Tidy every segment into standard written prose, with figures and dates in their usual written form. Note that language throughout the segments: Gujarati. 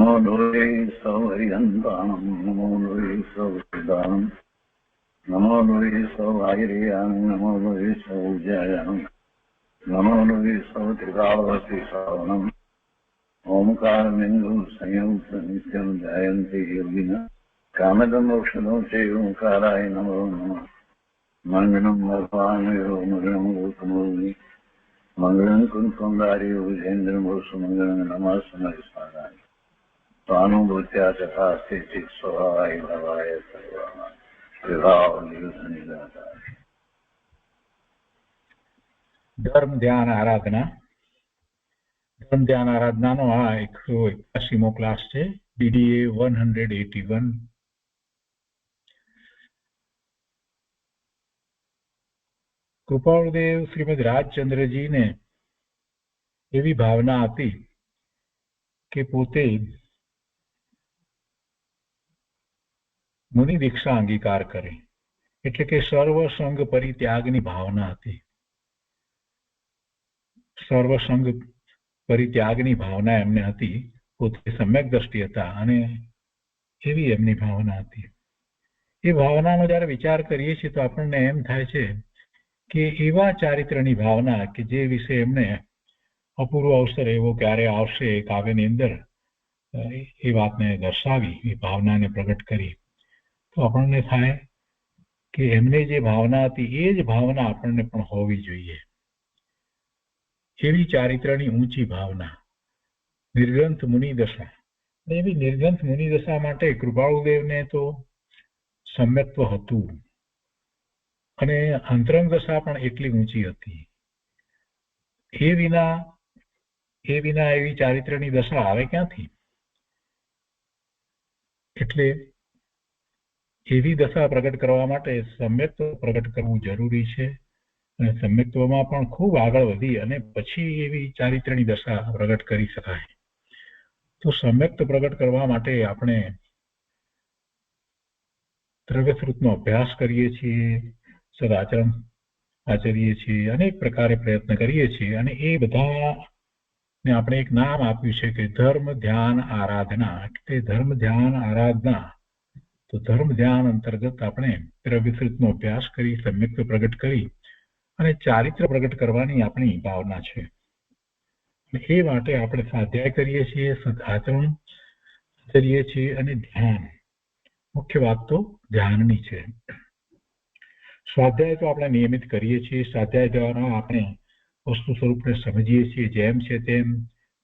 नमो लोये सौहरिहन्तानं नमो लोये सौहृदानं नमो लोये सौभागिर्यानं नमो लोये सौज्यायानं नमो लोये सौत्रिकावती श्रावणम् ओंकारमिन्दुं संयुक्तं ध्यायन्ति योगिनः कामदं मोक्षदं चैव ओंकाराय नमो नमः मङ्गलं वर्धमानो मङ्गलं गौतमोऽग्नि मङ्गलं कुन्कुमधारी भुजेन्द्रमोसुमङ्गलं नमः समयसाराय स्वानुभूत्या तथा स्थिति स्वभावाय भवाय सर्वाणां विभावनिदाता। ધર્મ ધ્યાન આરાધનાનો આ 181મો ક્લાસ છે, DDA 181. કૃપાળુદેવ શ્રીમદ રાજચંદ્રજીને એવી ભાવના હતી કે પોતે મુનિ દીક્ષા અંગીકાર કરે, એટલે કે સર્વસંગ પરિત્યાગની ભાવના હતી. સર્વસંગ પરિત્યાગની ભાવના એમને હતી, પોતે સમ્યક દ્રષ્ટિ હતા અને એવી એમની ભાવના હતી. એ ભાવનાનો જ્યારે વિચાર કરીએ છીએ તો આપણને એમ થાય છે કે એવા ચારિત્રની ભાવના કે જે વિશે એમને અપૂર્વ અવસર એવો ક્યારે આવશે એ કાવ્યની અંદર એ વાતને દર્શાવી, એ ભાવનાને પ્રગટ કરી, તો આપણને થાય કે એમને જે ભાવના હતી એ જ ભાવના આપણને પણ હોવી જોઈએ. એવી ચારિત્રની ઊંચી ભાવના, નિર્ગ્રંથ મુનિદશા. એવી નિર્ગ્રંથ મુનિદશા માટે કૃપાળુદેવને તો સમ્યક્ત્વ હતું અને અંતરંગ દશા પણ એટલી ઊંચી હતી. એ વિના એવી ચારિત્રની દશા આવે ક્યાંથી? એટલે એવી દશા પ્રગટ કરવા માટે સમ્યક્ત્વ પ્રગટ કરવું જરૂરી છે અને સમ્યક્ત્વમાં પણ ખૂબ આગળ વધી અને પછી એવી ચારિત્રની દશા પ્રગટ કરી શકાય. તો સમ્યક્ત્વ પ્રગટ કરવા માટે આપણે દ્રવ્યશ્રુતનો અભ્યાસ કરીએ છીએ, સદાચરણ આચરીએ છીએ, અનેક પ્રકારે પ્રયત્ન કરીએ છીએ અને એ બધાને આપણે એક નામ આપ્યું છે કે ધર્મ ધ્યાન આરાધના. એટલે ધર્મ ધ્યાન આરાધના. તો ધર્મ ધ્યાન અંતર્ગત આપણે દ્રવ્યશ્રુતનો અભ્યાસ કરી, સમ્યક્ત્વ પ્રગટ કરી અને ચારિત્ર પ્રગટ કરવાની આપણી ભાવના છે. એ માટે આપણે સ્વાધ્યાય કરીએ છીએ, સદાચરણ આચરીએ છીએ અને ધ્યાન. મુખ્ય વાત તો ધ્યાનની છે. સ્વાધ્યાય તો આપણે નિયમિત કરીએ છીએ. સ્વાધ્યાય દ્વારા આપણે વસ્તુ સ્વરૂપને સમજીએ છીએ. જેમ છે તેમ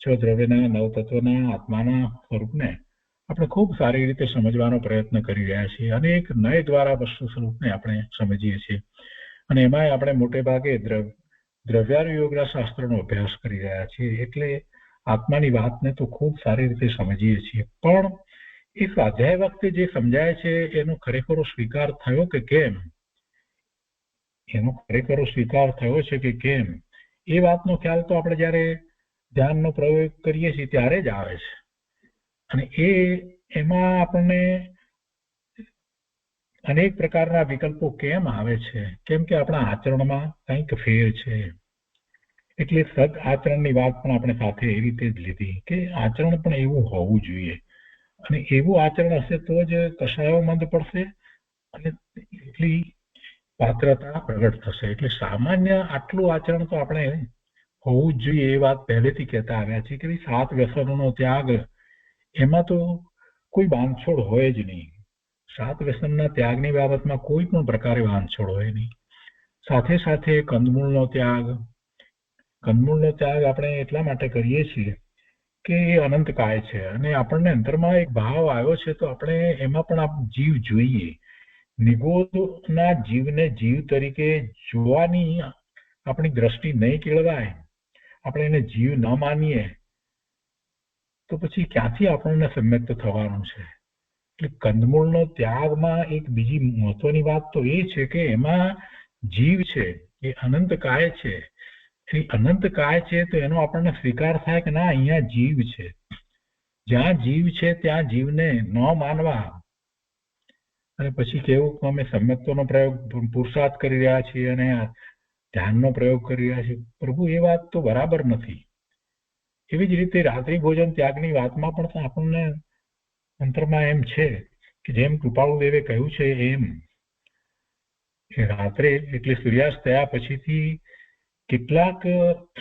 6 દ્રવ્યના, 9 તત્વના, આત્માના સ્વરૂપને આપણે ખૂબ સારી રીતે સમજવાનો પ્રયત્ન કરી રહ્યા છીએ. અનેક નય દ્વારા વસ્તુ સ્વરૂપને આપણે સમજીએ છીએ અને એમાંય આપણે મોટે ભાગે દ્રવ્યાનુયોગના શાસ્ત્રનો અભ્યાસ કરી રહ્યા છીએ. એટલે આત્માની વાતને તો ખૂબ સારી રીતે સમજીએ છીએ. પણ એ સ્વાધ્યાય વખતે જે સમજાય છે એનો ખરેખરો સ્વીકાર થયો કે કેમ, એનો ખરેખરો સ્વીકાર થયો છે કે કેમ, એ વાતનો ખ્યાલ તો આપણે જ્યારે ધ્યાનનો પ્રયોગ કરીએ છીએ ત્યારે જ આવે છે. અને એમાં આપણને અનેક પ્રકારના વિકલ્પો કેમ આવે છે? કેમ કે આપણા આચરણમાં કંઈક ફેર છે. એટલે સદ આચરણની વાત પણ આપણે સાથે એ રીતે જ લીધી કે આચરણ પણ એવું હોવું જોઈએ અને એવું આચરણ હશે તો જ કશાયો મંદ પડશે અને એટલી પાત્રતા પ્રગટ થશે. એટલે સામાન્ય આટલું આચરણ તો આપણે હોવું જ જોઈએ. એ વાત પહેલેથી કહેતા આવ્યા છે કે 7 વ્યસનોનો ત્યાગ, એમાં તો કોઈ બાંધછોડ હોય જ નહીં. 7 વ્યસનના ત્યાગની બાબતમાં કોઈ પણ પ્રકારે બાંધછોડ હોય નહીં. સાથે સાથે કંદમૂળનો ત્યાગ આપણે એટલા માટે કરીએ છીએ કે એ અનંતકાય છે અને આપણને અંતરમાં એક ભાવ આવ્યો છે તો આપણે એમાં પણ જીવ જોઈએ. નિગોદના જીવને જીવ તરીકે જોવાની આપણી દ્રષ્ટિ નહીં કેળવાય, આપણે એને જીવ ન માનીએ તો પછી ક્યાંથી આપણને સમ્યક્ત થવાનું છે? એટલે કંદમૂળનો ત્યાગમાં એક બીજી મહત્વની વાત તો એ છે કે એમાં જીવ છે, એ અનંતકાય છે. એ અનંતકાય છે તો એનો આપણને સ્વીકાર થાય કે ના, અહીંયા જીવ છે. જ્યાં જીવ છે ત્યાં જીવને ન માનવા અને પછી કેવું અમે સમ્યક્ત્વનો પ્રયોગ પુરુષાર્થ કરી રહ્યા છીએ અને ધ્યાનનો પ્રયોગ કરી રહ્યા છીએ. પ્રભુ, એ વાત તો બરાબર નથી. એવી જ રીતે રાત્રિ ભોજન ત્યાગની વાતમાં પણ આપણને અંતરમાં એમ છે કે જેમ કૃપાળુદેવે કહ્યું છે એમ રાત્રે એટલે સૂર્યાસ્ત થયા પછીથી કેટલાક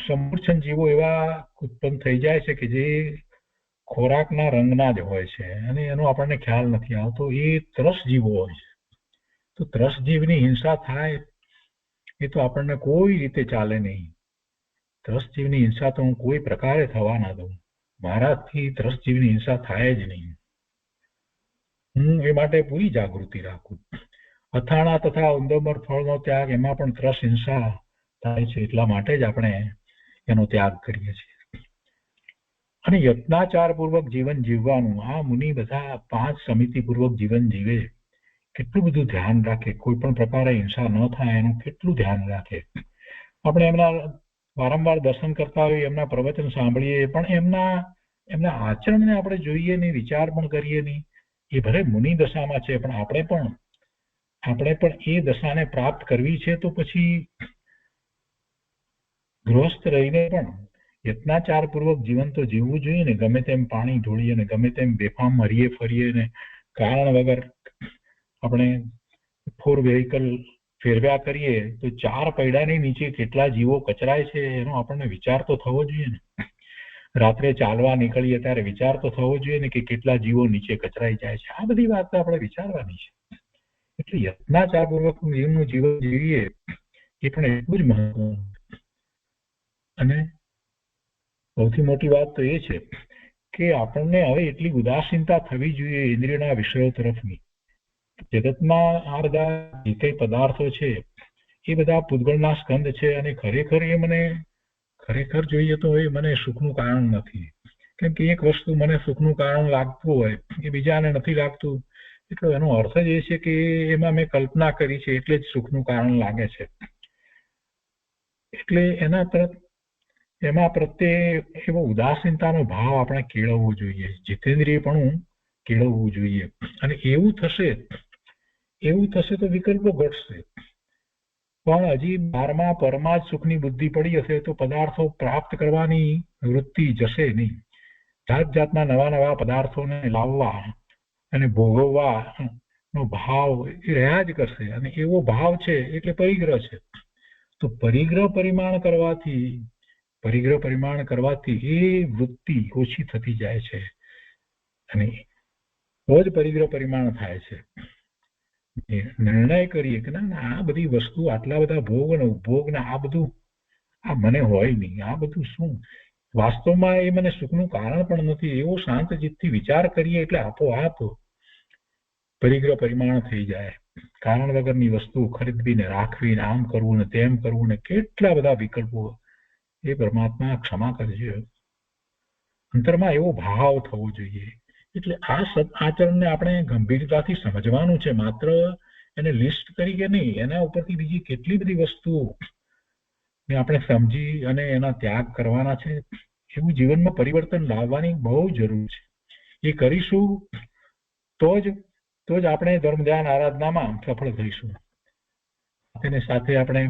સમૂર્છન જીવો એવા ઉત્પન્ન થઈ જાય છે કે જે ખોરાકના રંગના જ હોય છે અને એનો આપણને ખ્યાલ નથી આવતો. એ ત્રસ જીવો હોય છે. તો ત્રસ જીવની હિંસા થાય એ તો આપણને કોઈ રીતે ચાલે નહીં. ત્રસ જીવની હિંસા તો હું કોઈ પ્રકારે થવા ના દઉં. મારાથી ત્રસ જીવની હિંસા થાય જ નહીં. હું એ માટે પૂરી જાગૃતિ રાખું. અથાણા તથા ઉંદોમર ફળનો ત્યાગ એમાં પણ ત્રસ હિંસા થાય છે, એટલા માટે જ આપણે એનો ત્યાગ કરીએ છીએ. અને યત્નાચાર પૂર્વક જીવન જીવવાનું આ મુનિ બધા 5 સમિતિ પૂર્વક જીવન જીવે, કેટલું બધું ધ્યાન રાખે, કોઈ પણ પ્રકારે હિંસા ન થાય એનું કેટલું ધ્યાન રાખે. આપણે એમના વારંવાર દર્શન કરતા હોઈએ, એમના પ્રવચન સાંભળીએ, પણ એમના આચરણને આપણે જોઈએ નહીં, વિચાર પણ કરીએ નહીં. એ ભલે મુનિ દશામાં છે, પણ આપણે પણ એ દશાને પ્રાપ્ત કરવી છે તો પછી ગૃહસ્થ રહીને પણ યત્નાચાર પૂર્વક જીવન તો જીવવું જોઈએ ને. ગમે તેમ પાણી ઢોળીએ ને ગમે તેમ બેફામ હરીએ ફરીએ ને કારણ વગર આપણે 4 વ્હીકલ ફેરવ્યા કરીએ તો 4 પૈડાની નીચે કેટલા જીવો કચરાય છે એનો આપણને વિચાર તો થવો જોઈએ ને. રાત્રે ચાલવા નીકળીએ ત્યારે વિચાર તો થવો જોઈએ ને કે કેટલા જીવો નીચે કચરાઈ જાય છે. આ બધી વાત આપણે વિચારવાની છે. એટલે યત્નાચારપૂર્વક જીવનું જીવન જીવીએ એ પણ એટલું જ મહત્વનું. અને સૌથી મોટી વાત તો એ છે કે આપણને હવે એટલી ઉદાસીનતા થવી જોઈએ ઇન્દ્રિયના વિષયો તરફની. જગતમાં આ બધા જે કઈ પદાર્થો છે એ બધા પૂતગળના સ્કંદ છે અને ખરેખર જોઈએ તો એ મને સુખનું કારણ નથી. કેમ કે એક વસ્તુ મને સુખનું કારણ લાગતું હોય એ બીજાને નથી લાગતું, એટલે એનો અર્થ જ એ છે કે એમાં મેં કલ્પના કરી છે એટલે જ સુખનું કારણ લાગે છે. એટલે એમાં પ્રત્યે એવો ઉદાસીનતાનો ભાવ આપણે કેળવવો જોઈએ, જીતેન્દ્રિયપણું કેળવવું જોઈએ. અને એવું થશે તો વિકલ્પો ઘટશે. પણ હજી 12મા પરમાં જ સુખની બુદ્ધિ પડી હશે તો પદાર્થો પ્રાપ્ત કરવાની વૃત્તિ જશે નહીં. જાત જાતના નવા પદાર્થોને લાવવા અને ભોગવવાનો ભાવ એ રહ્યા જ કરશે. અને એવો ભાવ છે એટલે પરિગ્રહ છે. તો પરિગ્રહ પરિમાણ કરવાથી એ વૃત્તિ ઓછી થતી જાય છે અને તો જ પરિગ્રહ પરિમાણ થાય છે. નિર્ણય કરીએ કે ના આ બધી વસ્તુ, આટલા બધા ભોગ ને ઉપભોગ ને આ બધું આ મને હોય નહીં, આ બધું શું વાસ્તવમાં એ મને સુખનું કારણ પણ નથી, એવો શાંત ચિત્તથી વિચાર કરીએ એટલે આપોઆપ પરિગ્રહ પરિમાણ થઈ જાય. કારણ વગરની વસ્તુ ખરીદવી ને રાખવી ને આમ કરવું ને તેમ કરવું ને કેટલા બધા વિકલ્પો. એ પરમાત્મા ક્ષમા કરજે. અંતરમાં એવો ભાવ થવો જોઈએ. એટલે આ સદાચરણને આપણે ગંભીરતાથી સમજવાનું છે, માત્ર એને લિસ્ટ તરીકે નહીં, એના ઉપરથી બીજી કેટલી બધી વસ્તુઓ આપણે સમજી અને એના ત્યાગ કરવાના છે. એવું જીવનમાં પરિવર્તન લાવવાની બહુ જરૂર છે. એ કરીશું તો જ આપણે ધર્મ ધ્યાન આરાધનામાં સફળ થઈશું. સાથે આપણે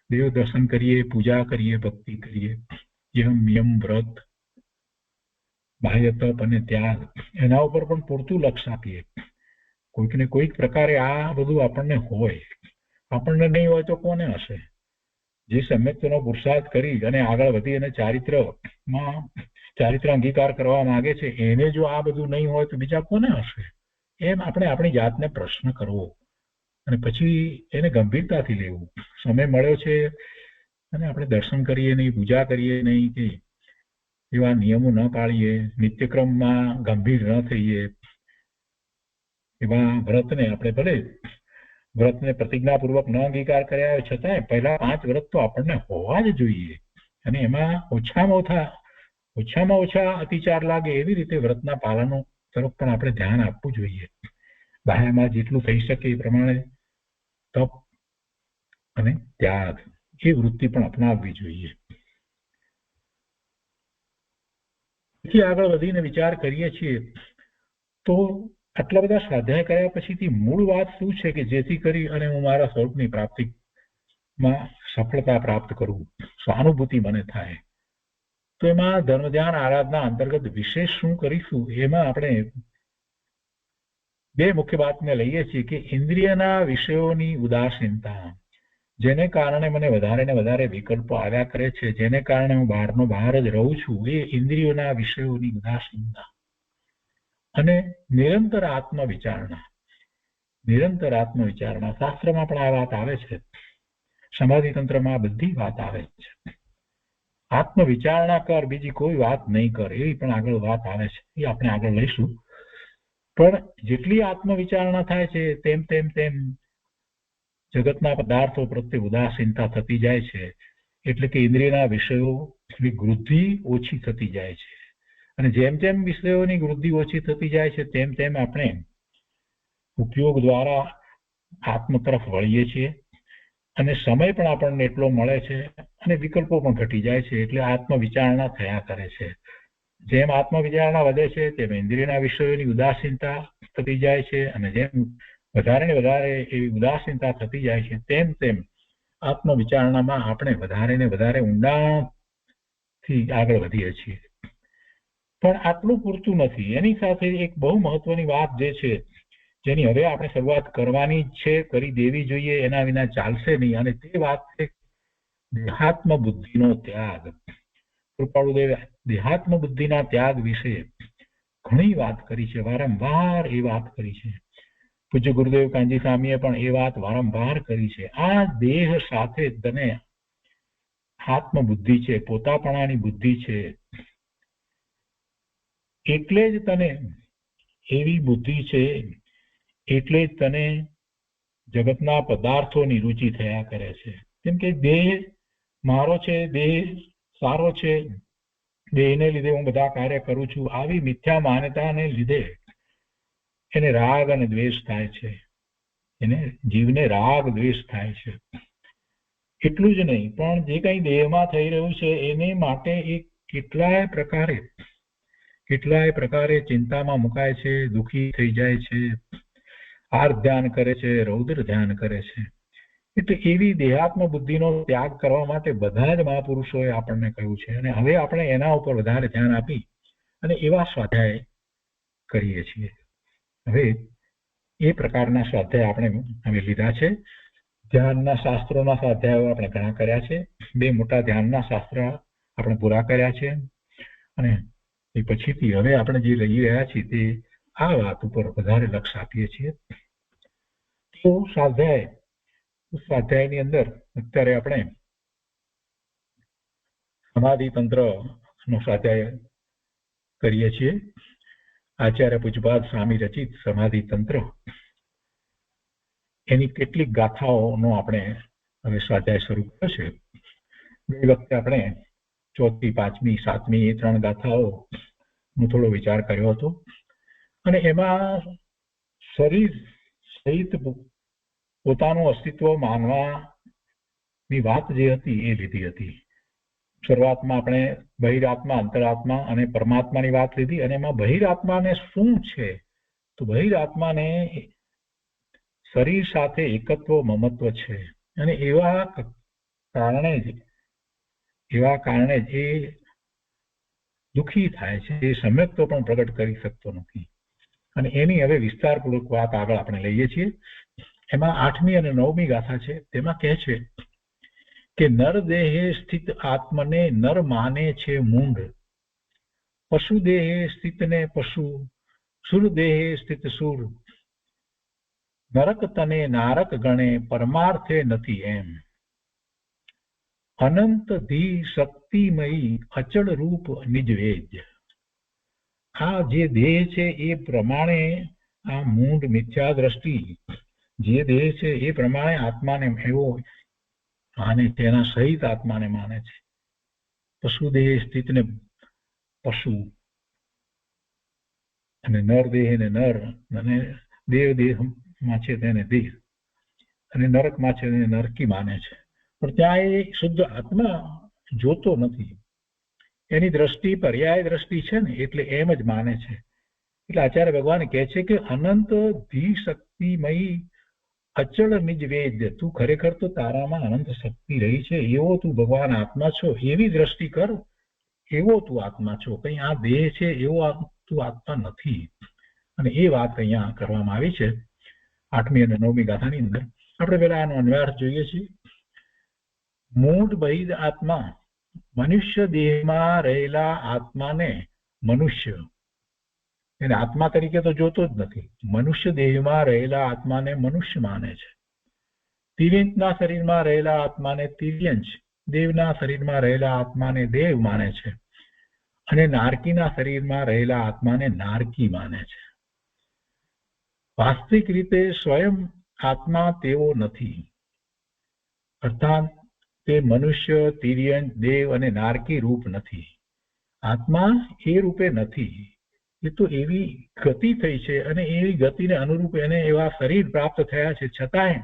દેવ દર્શન કરીએ, પૂજા કરીએ, ભક્તિ કરીએ, યમ વ્રત, બાહ્ય તપ અને ત્યાગ એના ઉપર પણ પૂરતું લક્ષ આપીએ. કોઈકને કોઈક પ્રકારે આ બધું આપણને હોય, આપણને નહીં હોય તો કોને હશે? જે સમ્યક્તનો પુરુષાર્થ કરી અને આગળ વધી અને ચારિત્ર અંગીકાર કરવા માંગે છે એને જો આ બધું નહીં હોય તો બીજા કોને હશે? એમ આપણે આપણી જાતને પ્રશ્ન કરવો અને પછી એને ગંભીરતાથી લેવું. સમય મળ્યો છે અને આપણે દર્શન કરીએ નહીં, પૂજા કરીએ નહીં, કે એવા નિયમો ન પાળીએ, નિત્યક્રમમાં ગંભીર ન થઈએ, એવા વ્રતને પ્રતિજ્ઞાપૂર્વક ન અંગીકાર કર્યા હોય છતાંય પહેલા 5 વ્રત તો આપણને હોવા જ જોઈએ. અને એમાં ઓછામાં ઓછા અતિચાર લાગે એવી રીતે વ્રતના પાલનો તરફ પણ આપણે ધ્યાન આપવું જોઈએ. બાહ્યમાં જેટલું થઈ શકે એ પ્રમાણે તપ અને ત્યાગ એ વૃત્તિ પણ અપનાવવી જોઈએ. આગળ વધીને વિચાર કરીએ છીએ તો આટલા બધા સ્વાધ્યાય કર્યા પછીથી મૂળ વાત શું છે કે જેથી કરી અને હું મારા સ્વરૂપની પ્રાપ્તિમાં સફળતા પ્રાપ્ત કરું, સહાનુભૂતિ મને થાય. તો એમાં ધર્મ ધ્યાન આરાધના અંતર્ગત વિશેષ શું કરીશું, એમાં આપણે બે મુખ્ય વાતને લઈએ છીએ કે ઇન્દ્રિયના વિષયોની ઉદાસીનતા, જેને કારણે મને વધારે ને વધારે વિકલ્પો આવ્યા કરે છે, જેને કારણે હું બહારનો બહાર જ રહું છું, એ ઇન્દ્રિયોના વિષયોની ઉદાસીનતા. અને નિરંતર આત્મવિચારણા. નિરંતર આત્મવિચારણા શાસ્ત્રમાં પણ આ વાત આવે છે, સમાધિ તંત્રમાં બધી વાત આવે છે. આત્મવિચારણા કર, બીજી કોઈ વાત નહીં કર, એવી પણ આગળ વાત આવે છે, એ આપણે આગળ લઈશું. પણ જેટલી આત્મવિચારણા થાય છે તેમ તેમ તેમ જગતના પદાર્થો પ્રત્યે ઉદાસીનતા થતી જાય છે, એટલે કે ઇન્દ્રિયના વિષયોની વૃદ્ધિ ઓછી થતી જાય છે. અને જેમ જેમ વિષયોની વૃદ્ધિ ઓછી થતી જાય છે તેમ તેમ આપણે ઉપયોગ દ્વારા આત્મ તરફ વળીએ છીએ, અને સમય પણ આપણને એટલો મળે છે, અને વિકલ્પો પણ ઘટી જાય છે, એટલે આત્મવિચારણા થયા કરે છે. જેમ આત્મવિચારણા વધે છે તેમ ઇન્દ્રિયના વિષયોની ઉદાસીનતા થતી જાય છે, અને જેમ વધારે ને વધારે એવી ઉદાસીનતા થતી જાય છે તેમ તેમ આત્મવિચારણામાં આપણે વધારે ને વધારે ઊંડાણથી આગળ વધીએ છીએ. પણ આટલું પૂરતું નથી, એની સાથે એક બહુ મહત્વની વાત જે છે, જેની હવે આપણે શરૂઆત કરવાની છે, કરી દેવી જોઈએ, એના વિના ચાલશે નહીં, અને તે વાત છે દેહાત્મ બુદ્ધિનો ત્યાગ. કૃપાળુદેવે દેહાત્મ બુદ્ધિના ત્યાગ વિશે ઘણી વાત કરી છે, વારંવાર એ વાત કરી છે. પૂજ્ય ગુરુદેવ કાનજી સ્વામીએ પણ એ વાત વારંવાર કરી છે. આ દેહ સાથે તને આત્મબુદ્ધિ છે, પોતાપણાની બુદ્ધિ છે, એટલે જ તને એવી બુદ્ધિ છે, એટલે જ તને જગતના પદાર્થોની રુચિ થયા કરે છે. કેમ કે દેહ મારો છે, દેહ સારો છે, દેહને લીધે હું બધા કાર્ય કરું છું, આવી મિથ્યા માન્યતાને લીધે એને રાગ અને દ્વેષ થાય છે, એને જીવને રાગ દ્વેષ થાય છે. એટલું જ નહીં, પણ જે કંઈ દેહમાં થઈ રહ્યું છે એને માટે એ કેટલાય પ્રકારે ચિંતામાં મુકાય છે, દુઃખી થઈ જાય છે, આર્ત ધ્યાન કરે છે, રૌદ્ર ધ્યાન કરે છે. એટલે એવી દેહાત્મ બુદ્ધિનો ત્યાગ કરવા માટે બધા જ મહાપુરુષોએ આપણને કહ્યું છે, અને હવે આપણે એના ઉપર વધારે ધ્યાન આપી અને એવા સ્વાધ્યાય કરીએ છીએ. હવે એ પ્રકારના સ્વાધ્યાય આપણે હવે લીધા છે. ધ્યાનના શાસ્ત્રોના સ્વાધ્યાયો આપણે ઘણા કર્યા છે. 2 મોટા ધ્યાનના શાસ્ત્ર આપણે પૂરા કર્યા છે, અને એ પછીથી હવે આપણે જે લઈ રહ્યા છીએ તે આ વાત ઉપર વધારે લક્ષ આપીએ છીએ. તો સ્વાધ્યાયની અંદર અત્યારે આપણે સમાધિ તંત્રનો સ્વાધ્યાય કરીએ છીએ. આચાર્ય પૂજ્યપાદ સ્વામી રચિત સમાધિ તંત્ર, એની કેટલીક ગાથાઓનો આપણે હવે સ્વાધ્યાય શરૂ કર્યો છે. ગઈ વખતે આપણે 4મી, 5મી, 7મી એ 3 ગાથાઓનો થોડો વિચાર કર્યો હતો, અને એમાં શરીર સહિત પોતાનું અસ્તિત્વ માનવાની વાત જે હતી એ લીધી હતી. શરૂઆતમાં આપણે બહિરાત્મા, અંતરાત્મા અને પરમાત્માની વાત લીધી, અને એમાં બહિરાત્માને શું છે, તો બહિરાત્માને શરીર સાથે એકત્વ મમત્વ છે, અને એવા કારણે જ એ દુઃખી થાય છે, એ સમ્યક્ત્વ પણ પ્રગટ કરી શકતો નથી. અને એની હવે વિસ્તારપૂર્વક વાત આગળ આપણે લઈએ છીએ. એમાં 8મી અને 9મી ગાથા છે, તેમાં કહે છે કે નર દેહે સ્થિત આત્મને નર માને છે મૂંઢ, પશુ દેહે સ્થિતને પશુ, સુર દેહે સ્થિત સુર, નરક તને નારક ગણે પરમાર્થે નથી એમ. અનંત ધી શક્તિમયી અચળ રૂપ નિજ વેદ્ય. આ જે દેહ છે એ પ્રમાણે આ મૂંઢ મિથ્યા દ્રષ્ટિ જે દેહ છે એ પ્રમાણે આત્માને એવો માને છે, એના સહિત આત્માને માને છે. પશુ દેહ સ્થિત ને પશુ, અને નર દેહ ને નર, અને દેવ દેહમાં છે તેને દેહ, અને નરકમાં છે તેને નરકી માને છે. પણ ત્યાં એ શુદ્ધ આત્મા જોતો નથી, એની દ્રષ્ટિ પર્યાય દ્રષ્ટિ છે ને, એટલે એમ જ માને છે. એટલે આચાર્ય ભગવાન કહે છે કે અનંત ધી શક્તિમયી અચળ નિજ વેદ્ય, તું ખરેખર તો તારામાં અનંત શક્તિ રહી છે, એવો તું ભગવાન આત્મા છો, એવી દ્રષ્ટિ કર, એવો તું આત્મા છો, કઈ આ દેહ છે એવો તું આત્મા નથી. અને એ વાત અહીંયા કરવામાં આવી છે 8મી અને 9મી ગાથાની અંદર. આપણે પેલા આનો અન્વયાર્થ જોઈએ છીએ. મૂઢ બહિદ આત્મા મનુષ્ય દેહમાં રહેલા આત્માને મનુષ્ય એને આત્મા તરીકે તો જોતો જ નથી. મનુષ્ય દેહમાં રહેલા આત્માને મનુષ્ય માને છે. તિર્યંચના શરીરમાં રહેલા આત્માને તિર્યંચ, દેવના શરીરમાં રહેલા આત્માને દેવ માને છે. અને નારકીના શરીરમાં રહેલા આત્માને નારકી માને છે. વાસ્તવિક રીતે સ્વયં આત્મા તેવો નથી. અર્થાત તે મનુષ્ય, તિર્યંચ, દેવ અને નારકી રૂપ નથી. આત્મા એ રૂપે નથી. એ તો એવી ગતિ થઈ છે અને એવી ગતિને અનુરૂપ એને એવા શરીર પ્રાપ્ત થયા છે. છતાંય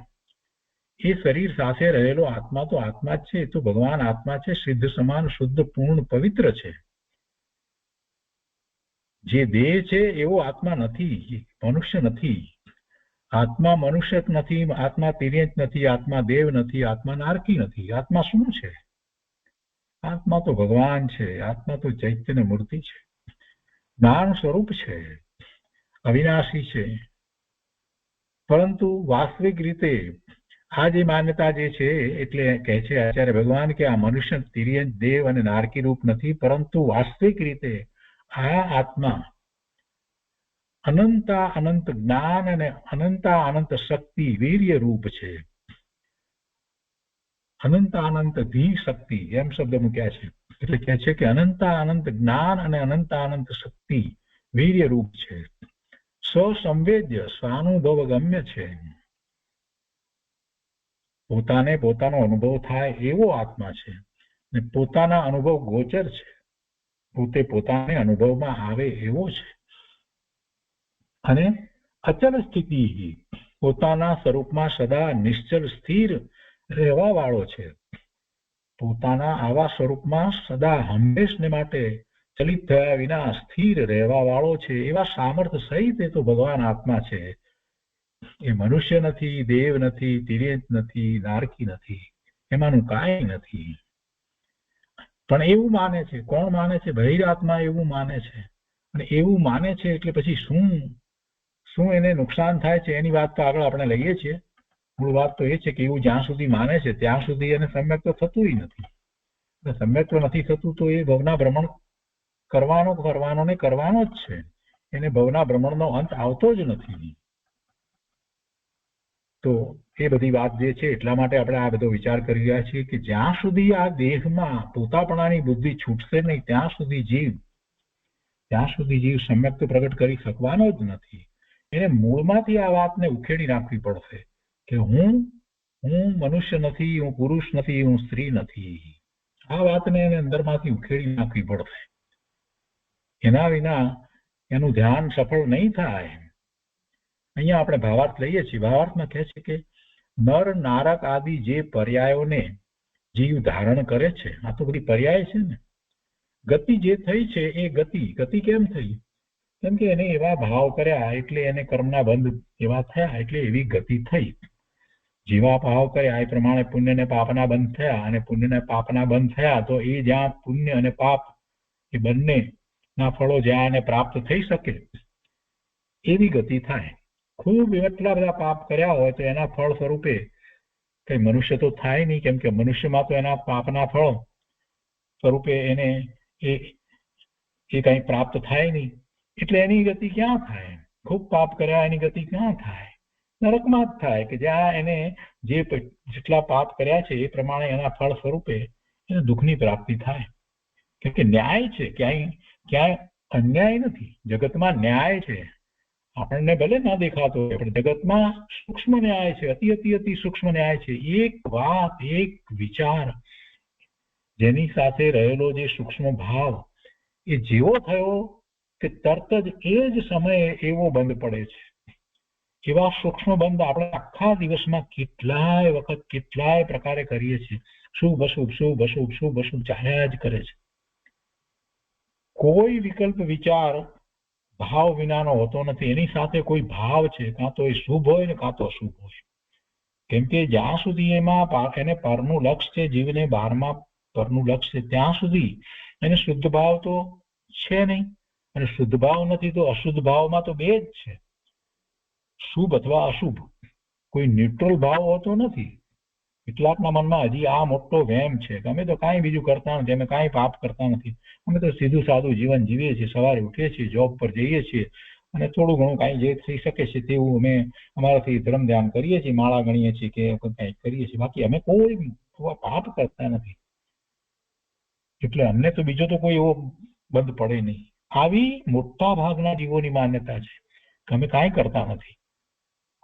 એ શરીર સાથે રહેલો આત્મા તો આત્મા જ છે. એ તો ભગવાન આત્મા છે, સિદ્ધ સમાન, શુદ્ધ, પૂર્ણ, પવિત્ર છે. જે દેહ છે એવો આત્મા નથી, મનુષ્ય નથી. આત્મા મનુષ્ય નથી, આત્મા તિર્યંચ નથી, આત્મા દેવ નથી, આત્મા નારકી નથી. આત્મા શું છે? આત્મા તો ભગવાન છે. આત્મા તો ચૈતન્ય મૂર્તિ છે, જ્ઞાન સ્વરૂપ છે, અવિનાશી છે. પરંતુ વાસ્તવિક રીતે આ જે માન્યતા જે છે, એટલે કહે છે આચાર્ય ભગવાન કે આ મનુષ્ય તિર્યંચ, દેવ અને નારકી રૂપ નથી, પરંતુ વાસ્તવિક રીતે આ આત્મા અનંતા અનંત જ્ઞાન અને અનંતા અનંત શક્તિ વીર્ય રૂપ છે. અનંતા અનંત ધી શક્તિ એમ શબ્દ મૂક્યા છે. એટલે કહે છે કે અનંતા અનંત જ્ઞાન અને અનંતા અનંત શક્તિ વીર્ય રૂપ છે. સ્વસંવેદ્ય, સ્વાનુભવ ગમ્ય છે. પોતાને પોતાનો અનુભવ થાય એવો આત્મા છે ને પોતાના અનુભવ ગોચર છે. પોતે પોતાને અનુભવમાં આવે એવો છે. અને અચલ સ્થિતિ પોતાના સ્વરૂપમાં સદા નિશ્ચલ સ્થિર રહેવા વાળો છે. પોતાના આવા સ્વરૂપમાં સદા હંમેશને માટે ચલિત થયા વિના સ્થિર રહેવા વાળો છે. એવા સામર્થ્ય સહિત એ તો ભગવાન આત્મા છે. એ મનુષ્ય નથી, દેવ નથી, તિર્યંચ નથી, નારકી નથી, એમાંનું કાંઈ નથી. પણ એવું માને છે. કોણ માને છે? બહિર આત્મા એવું માને છે. અને એવું માને છે એટલે પછી શું એને નુકસાન થાય છે એની વાત તો આગળ આપણે લઈએ છીએ. મૂળ વાત તો એ છે કે એવું જ્યાં સુધી માને છે ત્યાં સુધી એને સમ્યક તો થતું નથી. સમ્યક તો નથી થતું તો એ ભવના ભ્રમણ કરવાનો ને કરવાનો જ છે. એને ભવના ભ્રમણનો અંત આવતો જ નથી. તો એ બધી વાત જે છે એટલા માટે આપણે આ બધો વિચાર કરી રહ્યા છીએ કે જ્યાં સુધી આ દેહમાં પોતાપણાની બુદ્ધિ છૂટશે નહીં ત્યાં સુધી જીવ સમ્યક તો પ્રગટ કરી શકવાનો જ નથી. એને મૂળમાંથી આ વાતને ઉખેડી નાખવી પડશે કે હું મનુષ્ય નથી, હું પુરુષ નથી, હું સ્ત્રી નથી. આ વાતને એને અંદરમાંથી ઉખેડી નાખવી પડશે. એના વિના એનું ધ્યાન સફળ નહીં થાય. અહીંયા આપણે ભાવાર્થ લઈએ છીએ. ભાવાર્થમાં કહે છે કે નર, નારક આદિ જે પર્યાયોને જીવ ધારણ કરે છે, આ તો બધી પર્યાય છે ને. ગતિ જે થઈ છે એ ગતિ કેમ થઈ? કેમ કે એને એવા ભાવ કર્યા એટલે એને કર્મના બંધ એવા થયા એટલે એવી ગતિ થઈ. જેવા ભાવ કર્યા એ પ્રમાણે પુણ્ય ને પાપના બંધ થયા, અને પુણ્ય ને પાપના બંધ થયા તો એ જ્યાં પુણ્ય અને પાપ એ બંને ના ફળો જ્યાં એને પ્રાપ્ત થઈ શકે એવી ગતિ થાય. ખૂબ એટલા બધા પાપ કર્યા હોય તો એના ફળ સ્વરૂપે કઈ મનુષ્ય તો થાય નહીં, કેમ કે મનુષ્યમાં તો એના પાપના ફળ સ્વરૂપે એને એ કઈ પ્રાપ્ત થાય નહીં. એટલે એની ગતિ ક્યાં થાય? ખૂબ પાપ કર્યા એની ગતિ ક્યાં થાય? નરકમાં જ થાય, કે જ્યાં એને જેટલા પાપ કર્યા છે એ પ્રમાણે એના ફળ સ્વરૂપે એને દુઃખની પ્રાપ્તિ થાય. કેમ કે ન્યાય છે, ક્યાંય અન્યાય નથી. જગતમાં ન્યાય છે. આપણને ભલે ના દેખાતો હોય પણ જગતમાં સૂક્ષ્મ ન્યાય છે, અતિ અતિ અતિ સૂક્ષ્મ ન્યાય છે. એક વાત, એક વિચાર, જેની સાથે રહેલો જે સૂક્ષ્મ ભાવ એ જેવો થયો કે તરત જ એ જ સમયે એવો બંધ પડે છે. એવા સૂક્ષ્મ બંધ આપણે આખા દિવસમાં કેટલાય વખત કેટલાય પ્રકારે કરીએ છીએ. શુભ અશુભ શુભ અશુભ શુભ અશુભ ચાલ્યા જ કરે છે. કોઈ વિકલ્પ વિચાર ભાવ વિનાનો હોતો નથી. એની સાથે કોઈ ભાવ છે, કાં તો એ શુભ હોય ને કાં તો અશુભ હોય. કેમ કે જ્યાં સુધી એમાં એને પરનું લક્ષ્ય છે, જીવને 12મા પરનું લક્ષ્ય છે, ત્યાં સુધી એને શુદ્ધ ભાવ તો છે નહીં, અને શુદ્ધ ભાવ નથી તો અશુદ્ધ ભાવમાં તો બે જ છે, શુભ અથવા અશુભ. કોઈ ન્યુટ્રલ ભાવ હોતો નથી. કેટલાકના મનમાં હજી આ મોટો વહેમ છે કે અમે તો કાંઈ બીજું કરતા નથી, અમે કાંઈ પાપ કરતા નથી, અમે તો સીધું સાદું જીવન જીવીએ છીએ, સવારે ઉઠીએ છીએ, જોબ પર જઈએ છીએ અને થોડું ઘણું કાંઈ જે થઈ શકે છે તેવું અમે અમારાથી ધર્મ ધ્યાન કરીએ છીએ, માળા ગણીએ છીએ કે કંઈક કરીએ છીએ, બાકી અમે કોઈ પાપ કરતા નથી, એટલે અમને તો બીજો તો કોઈ એવો બંધ પડે નહીં. આવી મોટા ભાગના જીવોની માન્યતા છે કે અમે કાંઈ કરતા નથી.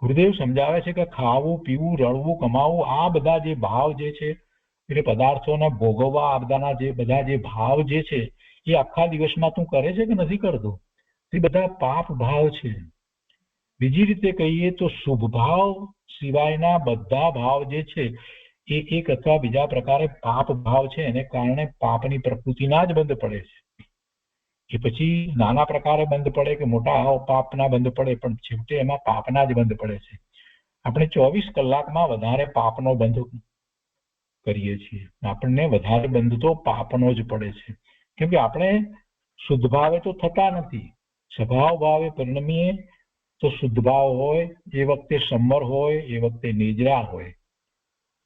ગુરુદેવ સમજાવે છે કે ખાવું, પીવું, રડવું, કમાવું, આ બધા જે ભાવ જે છે, એટલે પદાર્થોને ભોગવવા, આ બધાના જે બધા જે ભાવ જે છે એ આખા દિવસમાં તું કરે છે કે નથી કરતો, એ બધા પાપ ભાવ છે. બીજી રીતે કહીએ તો શુભ ભાવ સિવાયના બધા ભાવ જે છે એ એક અથવા બીજા પ્રકારે પાપ ભાવ છે, એને કારણે પાપની પ્રકૃતિના જ બંધ પડે છે. એ પછી નાના પ્રકારે બંધ પડે કે મોટા પાપના બંધ પડે, પણ છેવટે એમાં પાપના જ બંધ પડે છે. આપણે 24 કલાકમાં વધારે પાપનો બંધ કરીએ છીએ, આપણને વધારે બંધ તો પાપનો જ પડે છે, કેમ કે આપણે શુદ્ધ ભાવે તો થતા નથી. સ્વભાવ ભાવે પરિણમીએ તો શુદ્ધ ભાવ હોય એ વખતે સંવર હોય, એ વખતે નિજરા હોય,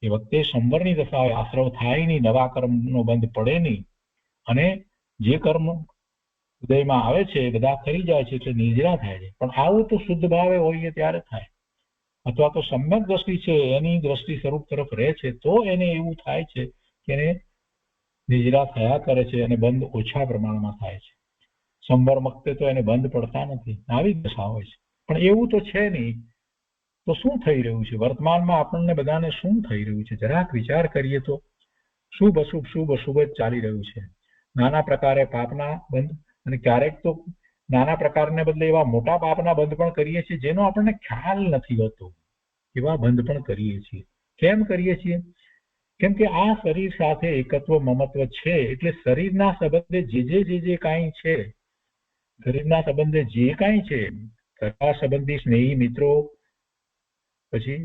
એ વખતે સંવરની દશા હોય, આશ્રવ થાય નહીં, નવા કર્મનો બંધ પડે નહીં, અને જે કર્મ હૃદયમાં આવે છે એ બધા કરી જાય છે એટલે નિજરા થાય છે. પણ આવું તો શુદ્ધ ભાવે હોઈએ ત્યારે થાય, અથવા તો સમ્યક દ્રષ્ટિ છે એની દ્રષ્ટિ સ્વરૂપ તરફ રહે છે તો એને એવું થાય છે કે એને નિજરા થયા કરે છે અને બંધ ઓછા પ્રમાણમાં થાય છે. સંવર વખતે તો એને બંધ પડતા નથી, આવી દશા હોય છે. પણ એવું તો છે નહીં. તો શું થઈ રહ્યું છે વર્તમાનમાં? આપણને બધાને શું થઈ રહ્યું છે જરાક વિચાર કરીએ તો શુભ અશુભ શુભ અશુભ જ ચાલી રહ્યું છે. નાના પ્રકારે પાપના બંધ, અને ક્યારેક તો નાના પ્રકારને બદલે એવા મોટા પાપના બંધ પણ કરીએ છીએ જેનો આપણને ખ્યાલ નથી હોતો, એવા બંધ પણ કરીએ છીએ. કેમ કરીએ છીએ? કેમ કે આ શરીર સાથે એકત્વ મમત્વ છે, એટલે શરીરના સંબંધે જે કાંઈ છે, શરીરના સંબંધે જે કાંઈ છે, સગા સંબંધી, સ્નેહી, મિત્રો, પછી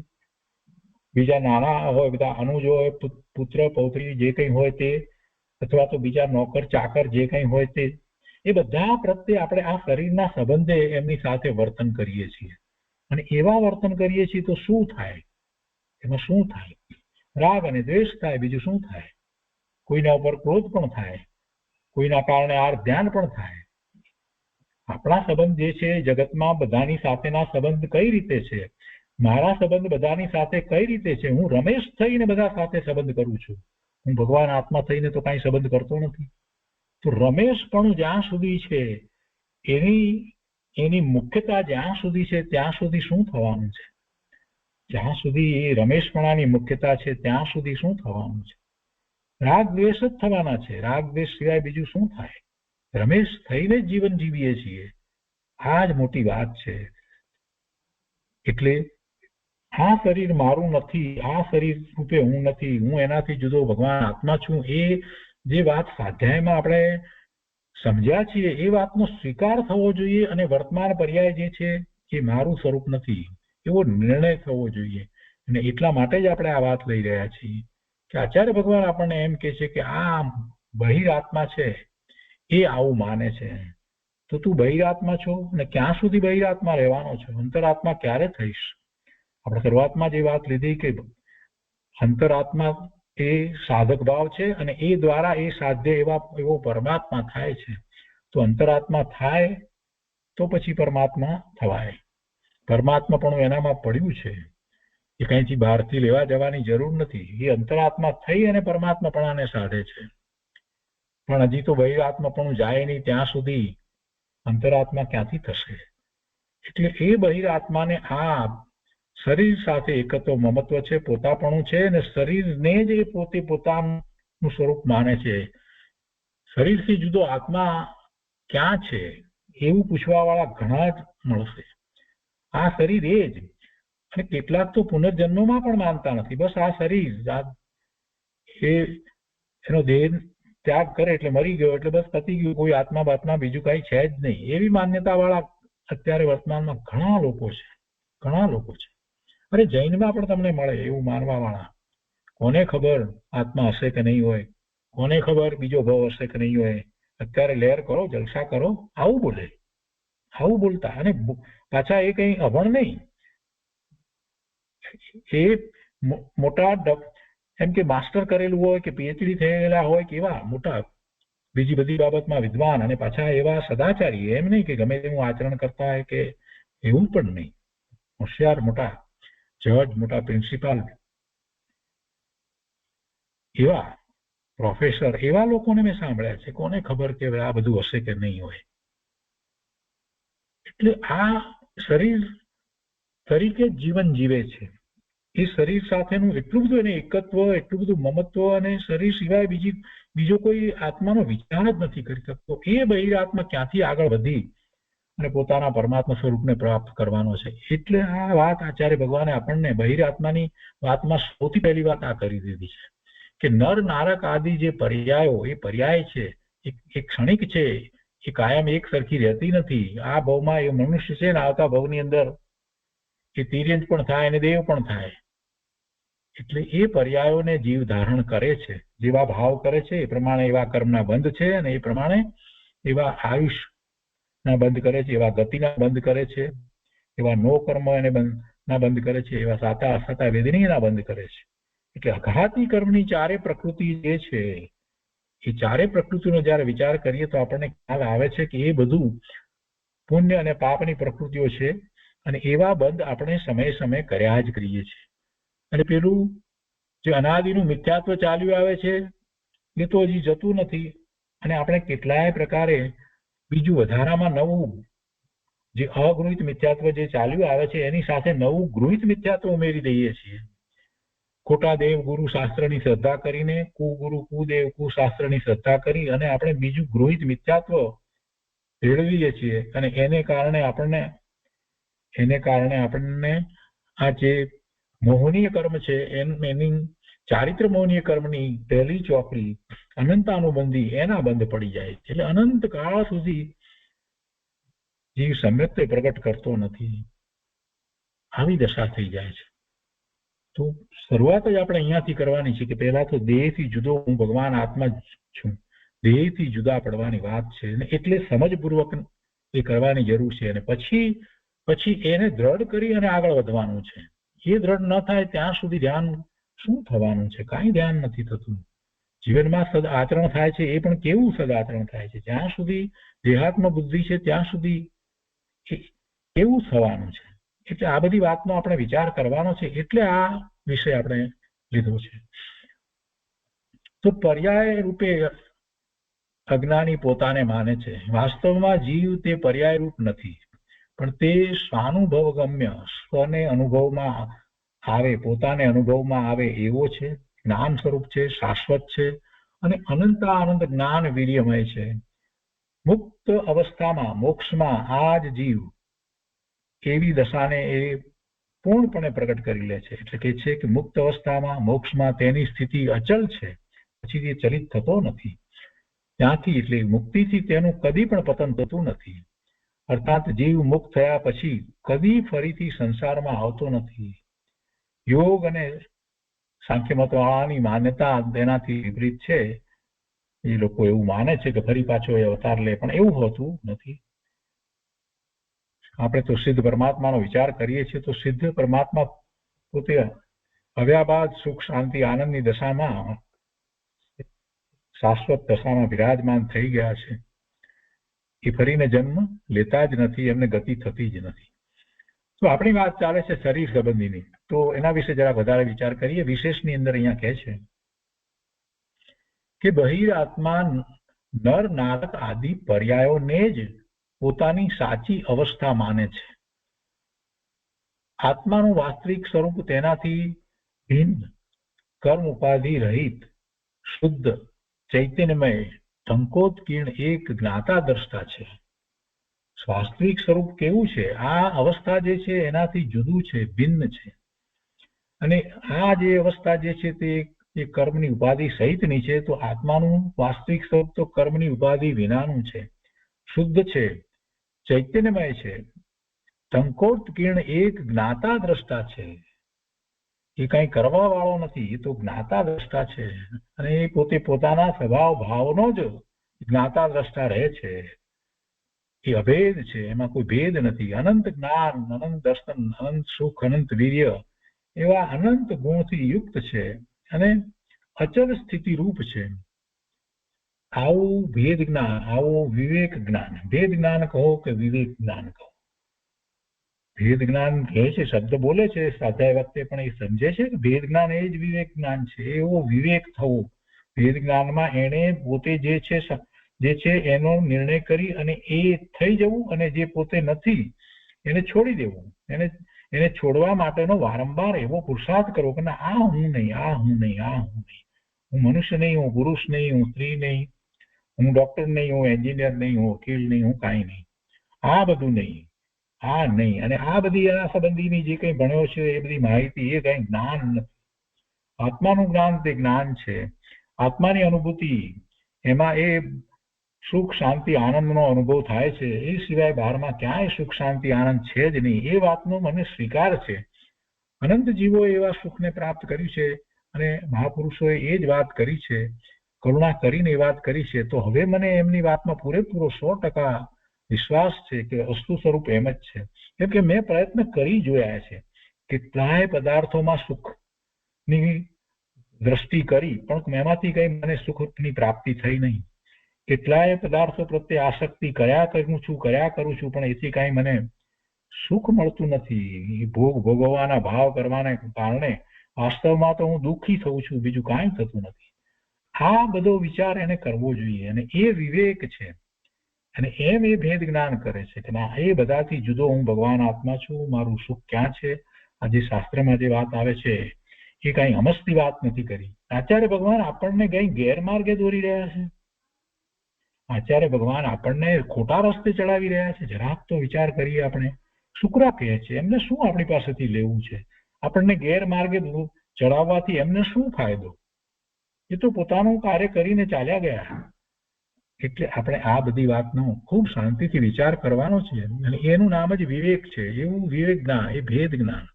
બીજા નાના હોય, બધા અનુજ હોય, પુત્ર પૌત્રી જે કંઈ હોય તે, અથવા તો બીજા નોકર ચાકર જે કંઈ હોય તે, એ બધા પ્રત્યે આપણે આ શરીરના સંબંધે એમની સાથે વર્તન કરીએ છીએ. અને એવા વર્તન કરીએ છીએ તો શું થાય? એમાં શું થાય? રાગ અને દ્વેષ થાય, બીજું શું થાય? કોઈના ઉપર ક્રોધ પણ થાય, કોઈના કારણે આર ધ્યાન પણ થાય. આપણા સંબંધ જે છે જગતમાં બધાની સાથેના સંબંધ કઈ રીતે છે? મારા સંબંધ બધાની સાથે કઈ રીતે છે? હું રમેશ થઈને બધા સાથે સંબંધ કરું છું, હું ભગવાન આત્મા થઈને તો કાંઈ સંબંધ કરતો નથી. તો રમેશ પણ જ્યાં સુધી છે, એની મુખ્યતા જ્યાં સુધી છે ત્યાં સુધી શું થવાનું છે? જ્યાં સુધી એ રમેશપણાની મુખ્યતા છે ત્યાં સુધી શું થવાનું છે? રાગ દ્વેષ જ થવાના છે. રાગ દ્વેષ સિવાય બીજું શું થાય? રમેશ થઈને જ જીવન જીવીએ છીએ, આ જ મોટી વાત છે. એટલે આ શરીર મારું નથી, આ શરીર રૂપે હું નથી, હું એનાથી જુદો ભગવાન આત્મા છું, એ જે વાત સ્વાધ્યાયમાં આપણે સમજ્યા છીએ એ વાતનો સ્વીકાર થવો જોઈએ, અને વર્તમાન પર્યાય જે છે એ મારું સ્વરૂપ નથી એવો નિર્ણય થવો જોઈએ. અને એટલા માટે જ આપણે આ વાત લઈ રહ્યા છીએ કે આચાર્ય ભગવાન આપણને એમ કહે છે કે આ બહિરાત્મા છે એ આવું માને છે. તો તું બહિરાત્મા છો, અને ક્યાં સુધી બહિરાત્મા રહેવાનો છો? અંતરાત્મા ક્યારે થઈશ? આપણે શરૂઆતમાં જે વાત લીધી કે અંતરાત્મા એ સાધક ભાવ છે, અને એ દ્વારા એ સાધ્ય એવો પરમાત્મા થાય છે. તો અંતરાત્મા થાય તો પછી પરમાત્મા થવાય. પરમાત્મા પણ એનામાં પડ્યું છે, એ કંઈથી બહારથી લેવા જવાની જરૂર નથી. એ અંતરાત્મા થઈ અને પરમાત્માપણાને સાધે છે. પણ હજી તો બહિરાત્મા પણ જાય નહીં ત્યાં સુધી અંતરાત્મા ક્યાંથી થશે? એટલે એ બહિરાત્માને આ શરીર સાથે એકત્વ મમત્વ છે, પોતાપણું છે, અને શરીરને જ એ પોતે પોતાનું સ્વરૂપ માને છે. શરીરથી જુદો આત્મા ક્યાં છે એવું પૂછવા વાળા ઘણા જ મળશે. આ શરીર એ જ. અને કેટલાક તો પુનર્જન્મમાં પણ માનતા નથી. બસ આ શરીર એનો દેહ ત્યાગ કરે એટલે મરી ગયો એટલે બસ પતી ગયું, કોઈ આત્મા બાત્મા બીજું કઈ છે જ નહીં, એવી માન્યતા વાળા અત્યારે વર્તમાનમાં ઘણા લોકો છે, ઘણા લોકો છે. અરે જૈનમાં પણ તમને મળે એવું માનવા વાળા. કોને ખબર આત્મા હશે કે નહીં હોય, કોને ખબર બીજો ભાવ હશે કે નહીં હોય, અત્યારે લહેર કરો, જલસા કરો, આવું બોલે, આવું બોલતા. અને પાછા એ કઈ અભણ નહીં, એ મોટા એમ કે માસ્ટર કરેલું હોય કે પીએચડી થયેલા હોય કે એવા મોટા બીજી બધી બાબતમાં વિદ્વાન, અને પાછા એવા સદાચારી, એમ નહીં કે ગમે તેવું આચરણ કરતા હોય કે એવું પણ નહીં, હોશિયાર મોટા જજ, મોટા પ્રિન્સિપાલ, એવા પ્રોફેસર, એવા લોકોને મેં સાંભળ્યા છે. કોને ખબર કે આ બધું હશે કે નહીં હોય. એટલે આ શરીર તરીકે જીવન જીવે છે. એ શરીર સાથેનું એટલું બધું એને એકત્વ, એટલું બધું મમત્વ, અને શરીર સિવાય બીજો કોઈ આત્માનો વિચાર જ નથી કરી શકતો. એ બહિરાત્મા ક્યાંથી આગળ વધી અને પોતાના પરમાત્મા સ્વરૂપને પ્રાપ્ત કરવાનો છે. એટલે આ વાત આચાર્ય ભગવાને આપણને બહિરાત્માની વાતમાં સૌથી પહેલી વાત આ કરી દીધી છે કે નર નારક આદિ જે પર્યાયો, એ પર્યાય છે, એ ક્ષણિક છે, એ કાયમ એક સરખી રહેતી નથી. આ ભાવમાં એ મનુષ્ય છે ને આવતા ભાવની અંદર એ તિર્યંજ પણ થાય અને દેવ પણ થાય. એટલે એ પર્યાયોને જીવ ધારણ કરે છે, જેવા ભાવ કરે છે એ પ્રમાણે એવા કર્મના બંધ છે, અને એ પ્રમાણે એવા આયુષના બંધ કરે છે, એવા ગતિના બંધ કરે છે, એવા નો કર્મ એને ના બંધ કરે છે, એવા સાતા અસાતા વેદનીના બંધ કરે છે. એટલે અઘાતી કર્મની ચારે પ્રકૃતિ જે છે, એ ચારે પ્રકૃતિનો જયારે વિચાર કરીએ તો આપણને ખ્યાલ આવે છે કે એ બધું પુણ્ય અને પાપની પ્રકૃતિઓ છે, અને એવા બંધ આપણે સમયે સમયે કર્યા જ કરીએ છીએ. અને પેલું જે અનાદિનું મિથ્યાત્વ ચાલ્યું આવે છે એ તો હજી જતું નથી, અને આપણે કેટલાય પ્રકારે બીજું વધારામાં નવું જે અગૃહિત મિથ્યાત્વ જે ચાલ્યું આવે છે એની સાથે નવું ગૃહિત મિથ્યાત્વ ઉમેરી દઈએ છીએ. ખોટા દેવ ગુરુ શાસ્ત્રની શ્રદ્ધા કરીને, કુગુરુ કુદેવ કુશાસ્ત્રની શ્રદ્ધા કરી અને આપણે બીજું ગૃહિત મિથ્યાત્વ ભેળવીએ છીએ, અને એને કારણે આપણને આ જે મોહનીય કર્મ છે એની ચારિત્ર મોહનીય કર્મની પહેલી ચોપડી અનંતાનુબંધી એના બંધ પડી જાય છે. એટલે અનંત કાળ સુધી જીવ સમ્યક્તે પ્રગટ કરતો નથી, આવી દશા થઈ જાય છે. તો શરૂઆત જ આપણે અહીંયાથી કરવાની છે કે પહેલા તો દેહથી જુદો હું ભગવાન આત્મા છું, દેહથી જુદા પડવાની વાત છે, એટલે સમજપૂર્વક એ કરવાની જરૂર છે. અને પછી એને દ્રઢ કરી અને આગળ વધવાનું છે. એ દ્રઢ ન થાય ત્યાં સુધી ધ્યાન શું થવાનું છે? કાંઈ ધ્યાન નથી થતું. જીવનમાં સદ આચરણ થાય છે, એ પણ કેવું સદ આચરણ થાય છે? જ્યાં સુધી દેહાત્મ બુદ્ધિ છે ત્યાં સુધી કેવું થવાનું છે? એટલે આ બધી વાતનો આપણે વિચાર કરવાનો છે, એટલે આ વિષય આપણે લીધો છે. તો પર્યાય રૂપે અજ્ઞાની પોતાને માને છે. વાસ્તવમાં જીવ તે પર્યાય રૂપ નથી, પણ તે સ્વાનુભવ ગમ્ય, સ્વને અનુભવમાં આવે, પોતાને અનુભવમાં આવે એવો છે, જ્ઞાન સ્વરૂપ છે, શાશ્વત છે, અને અનંતાનંદ જ્ઞાન વીર્યમય છે. મુક્ત અવસ્થામાં, મોક્ષમાં આ જ જીવ એવી દશાને એ પૂર્ણપણે પ્રગટ કરી લે છે. એટલે કે છે કે મુક્ત અવસ્થામાં, મોક્ષમાં તેની સ્થિતિ અચલ છે, પછી તે ચલિત થતો નથી. ત્યાંથી એટલે મુક્તિથી તેનું કદી પણ પતન થતું નથી. અર્થાત જીવ મુક્ત થયા પછી કદી ફરીથી સંસારમાં આવતો નથી. યોગ અને સાંખ્યમતવાળાની માન્યતા તેનાથી વિપરીત છે. એ લોકો એવું માને છે કે ફરી પાછો એ અવતાર લે, પણ એવું હોતું નથી. આપણે તો સિદ્ધ પરમાત્માનો વિચાર કરીએ છીએ તો સિદ્ધ પરમાત્મા પોતે આવ્યા બાદ સુખ શાંતિ આનંદની દશામાં, શાશ્વત દશામાં વિરાજમાન થઈ ગયા છે. એ ફરીને જન્મ લેતા જ નથી, એમને ગતિ થતી જ નથી. તો આપણી વાત ચાલે છે શરીર સંબંધીની, તો એના વિશે જરા વધારે વિચાર કરીએ. વિશેષની અંદર અહીંયા કહે છે કે બહિરાત્મા નર નારક આદિ પર્યાયોને જ પોતાની સાચી અવસ્થા માને છે. આત્માનું વાસ્તવિક સ્વરૂપ તેનાથી ભિન્ન, કર્મ ઉપાધિ રહિત, શુદ્ધ, ચૈતન્યમય, ટંકોત્કીર્ણ એક જ્ઞાતા દ્રષ્ટા છે. વાસ્તવિક સ્વરૂપ કેવું છે? આ અવસ્થા જે છે એનાથી જુદું છે, ભિન્ન છે. અને આ જે અવસ્થા જે છે તે કર્મની ઉપાધિ સહિતની છે. તો આત્માનું વાસ્તવિક સ્વરૂપ તો કર્મની ઉપાધિ વિનાનું છે, શુદ્ધ છે, ચૈતન્યમય છે, ટંકોત્કીર્ણ એક જ્ઞાતા દ્રષ્ટા છે. એ કઈ કરવા વાળો નથી, એ તો જ્ઞાતા દ્રષ્ટા છે અને એ પોતે પોતાના સ્વભાવ ભાવનો જ જ્ઞાતા દ્રષ્ટા રહે છે. એ અભેદ છે, એમાં કોઈ ભેદ નથી. અનંત જ્ઞાન, અનંત દર્શન, અનંત સુખ, અનંત વીર્ય એવા અનંત ગુણથી યુક્ત છે અને અચલ સ્થિતિ રૂપ છે. આવું ભેદ જ્ઞાન, આવું વિવેક જ્ઞાન, ભેદ જ્ઞાન કહો કે વિવેક જ્ઞાન કહો. ભેદ જ્ઞાન કહે છે, શબ્દ બોલે છે સ્વાધ્યાય વખતે, પણ એ સમજે છે કે ભેદ જ્ઞાન એ જ વિવેક જ્ઞાન છે. એવો વિવેક થવો, ભેદ જ્ઞાનમાં એને પોતે જે છે એનો નિર્ણય કરી અને એ થઈ જવું, અને જે પોતે નથી એને છોડી દેવું. એને છોડવા માટેનો વારંવાર એવો પુરુષાર્થ કરવો કે ના, આ હું નહીં, આ હું નહીં, આ હું નહીં, હું મનુષ્ય નહીં, હું પુરુષ નહીં, હું સ્ત્રી નહીં, હું ડોક્ટર નહીં, હું એન્જિનિયર નહીં, હું વકીલ નહીં, હું કાંઈ નહીં, આ બધું નહીં, આ નહીં. અને આ બધી એના સંબંધીની જે કંઈ ભણ્યો છે એ બધી માહિતી એ કંઈ જ્ઞાન નથી. આત્માનું જ્ઞાન તે જ્ઞાન છે. આત્માની અનુભૂતિ, એમાં એ સુખ શાંતિ આનંદનો અનુભવ થાય છે. એ સિવાય બહારમાં ક્યાંય સુખ શાંતિ આનંદ છે જ નહીં. એ વાતનો મને સ્વીકાર છે. અનંત જીવોએ એવા સુખને પ્રાપ્ત કર્યું છે અને મહાપુરુષોએ એ જ વાત કરી છે, કરુણા કરીને એ વાત કરી છે. તો હવે મને એમની વાતમાં પૂરેપૂરો 100% વિશ્વાસ છે કે વસ્તુ સ્વરૂપ એમ જ છે. કેમ કે મેં પ્રયત્ન કરી જોયા છે. કેટલાય પદાર્થોમાં સુખની દ્રષ્ટિ કરી, પણ એમાંથી કઈ મને સુખની પ્રાપ્તિ થઈ નહીં. કેટલાય પદાર્થો પ્રત્યે આસક્તિ કર્યા કરું છું, પણ એથી કઈ મને સુખ મળતું નથી. ભોગવવાના ભાવ કરવાને કારણે વાસ્તવમાં તો હું દુઃખી થઉં છું, બીજું કાંઈ થતું નથી. આ બધો વિચાર એને કરવો જોઈએ અને એ વિવેક છે. અને એમ એ ભેદ જ્ઞાન કરે છે કે ના, એ બધાથી જુદો હું ભગવાન આત્મા છું, મારું સુખ ક્યાં છે. આ જે શાસ્ત્રમાં જે વાત આવે છે એ કઈ અમસ્તી વાત નથી કરી. આચાર્ય ભગવાન આપણને કઈ ગેરમાર્ગે દોરી રહ્યા છે. આચાર્ય ભગવાન આપણને ખોટા રસ્તે ચડાવી રહ્યા છે. જરાક તો વિચાર કરીએ. આપણે શુક્રા કહે છે, એમને શું આપણી પાસેથી લેવું છે? આપણને ગેરમાર્ગે ચડાવવાથી એમને શું ફાયદો? એ તો પોતાનું કાર્ય કરીને ચાલ્યા ગયા. એટલે આપણે આ બધી વાતનો ખૂબ શાંતિથી વિચાર કરવાનો છે અને એનું નામ જ વિવેક છે. એવું વિવેક જ્ઞાન, એ ભેદ જ્ઞાન.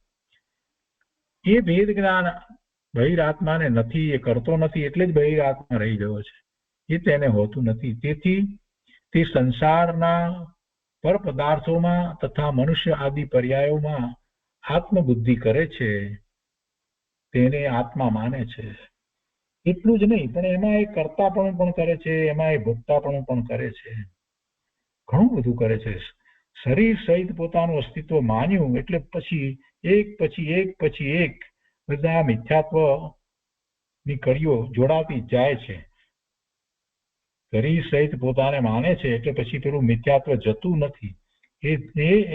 એ ભેદ જ્ઞાન બહિરાત્માને નથી, એ કરતો નથી, એટલે જ બહિરાત્મા રહી ગયો છે. એ તેને હોતું નથી. તેથી તે સંસારના પર પદાર્થોમાં તથા મનુષ્ય આદિ પર્યાયોમાં આત્મબુદ્ધિ કરે છે, તેને આત્મા માને છે. એટલું જ નહીં, પણ એમાં એ કર્તાપણું પણ કરે છે, એમાં એ ભોગતાપણું પણ કરે છે, ઘણું બધું કરે છે. શરીર સહિત પોતાનું અસ્તિત્વ માન્યું એટલે પછી એક બધા મિથ્યાત્વની કડીઓ જોડાતી જાય છે. શરીર સહિત પોતાને માને છે એટલે પછી પેલું મિથ્યાત્વ જતું નથી.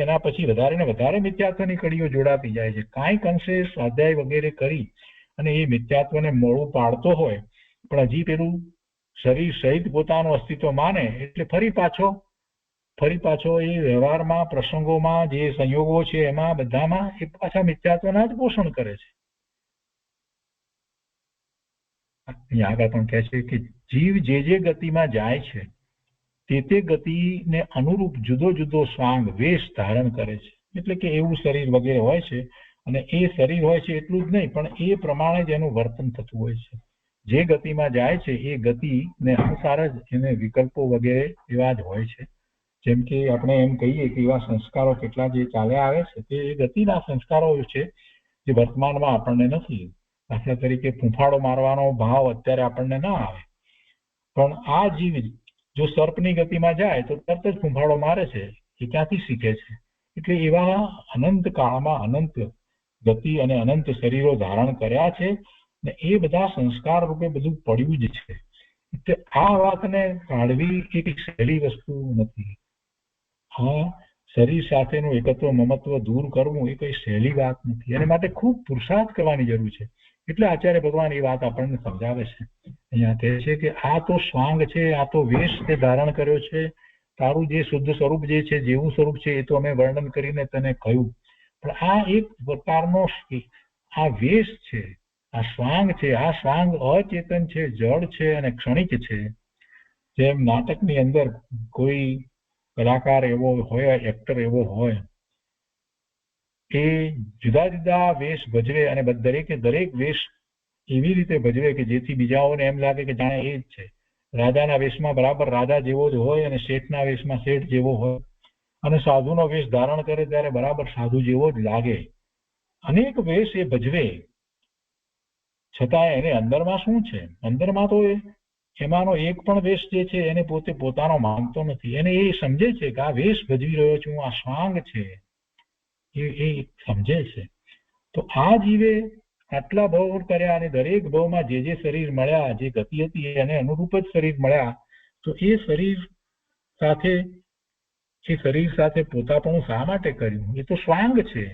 એના પછી વધારે ને વધારે મિથ્યાત્વની કડીઓ જોડાતી જાય છે. કાંઈક અંશે સ્વાધ્યાય વગેરે કરી અને એ મિથ્યાત્વને મોડું પાડતો હોય, પણ હજી પેલું શરીર સહિત પોતાનું અસ્તિત્વ માને એટલે ફરી પાછો એ વ્યવહારમાં, પ્રસંગોમાં, જે સંયોગો છે એમાં બધામાં એ પાછા મિથ્યાત્વના જ પોષણ કરે છે. અહીંયા આગળ પણ કહે છે કે જીવ જે ગતિમાં જાય છે તે ગતિને અનુરૂપ જુદો જુદો સ્વાંગ વેશ ધારણ કરે છે. એટલે કે એવું શરીર વગેરે હોય છે અને એ શરીર હોય છે એટલું જ નહીં, પણ એ પ્રમાણે જ એનું વર્તન થતું હોય છે. જે ગતિમાં જાય છે એ ગતિને અનુસાર જ એને વિકલ્પો વગેરે એવા જ હોય છે. જેમ કે આપણે એમ કહીએ કે એવા સંસ્કારો કેટલા જે ચાલ્યા આવે છે તે ગતિના સંસ્કારો છે જે વર્તમાનમાં આપણને નથી. દાખલા તરીકે ફૂંફાડો મારવાનો ભાવ અત્યારે આપણને ના આવે, પણ આ જીવ જો સર્પની ગતિમાં જાય તો તરત જ ફૂંફાડો મારે છે. એ ક્યાંથી શીખે છે? એટલે એવા અનંત કાળમાં અનંત ગતિ અને અનંત શરીરો ધારણ કર્યા છે ને એ બધા સંસ્કાર રૂપે બધું પડ્યું જ છે. એટલે આ વાતને કાઢવી એ કઈ સહેલી વસ્તુ નથી. આ શરીર સાથેનું એકત્વ મમત્વ દૂર કરવું એ કઈ સહેલી વાત નથી. એને માટે ખૂબ પુરુષાર્થ કરવાની જરૂર છે. એટલે આચાર્ય ભગવાન એ વાત આપણને સમજાવે છે. અહીંયા કહે છે કે આ તો સ્વાંગ છે, આ તો વેશ તે ધારણ કર્યો છે. તારું જે શુદ્ધ સ્વરૂપ જે છે, જેવું સ્વરૂપ છે એ તો અમે વર્ણન કરીને તને કહ્યું, પણ આ એક પ્રકારનો આ વેશ છે, આ સ્વાંગ છે. આ સ્વાંગ અચેતન છે, જડ છે અને ક્ષણિક છે. જેમ નાટકની અંદર કોઈ કલાકાર એવો હોય, એક્ટર એવો હોય એ જુદા જુદા વેશ ભજવે અને દરેકે દરેક વેશ એવી રીતે ભજવે કે જેથી બીજાઓને એમ લાગે કે જાણે એ જ છે. રાજાના વેશમાં બરાબર રાજા જેવો જ હોય અને શેઠના વેશમાં શેઠ જેવો હોય અને સાધુનો વેશ ધારણ કરે ત્યારે બરાબર સાધુ જેવો જ લાગે. અનેક વેશ એ ભજવે, છતાં એને અંદરમાં શું છે? અંદરમાં તો એમાંનો એક પણ વેશ જે છે એને પોતે પોતાનો માનતો નથી. એને એ સમજે છે કે આ વેશ ભજવી રહ્યો છું, આ સ્વાંગ છે, એ સમજે છે. તો આ જીવે આટલા ભવ કર્યા અને દરેક ભવમાં જે જે શરીર મળ્યા, જે ગતિ હતી એને અનુરૂપ જ શરીર મળ્યા, તો એ શરીર સાથે પોતાપણું શા માટે કર્યું? એ તો સ્વાંગ છે.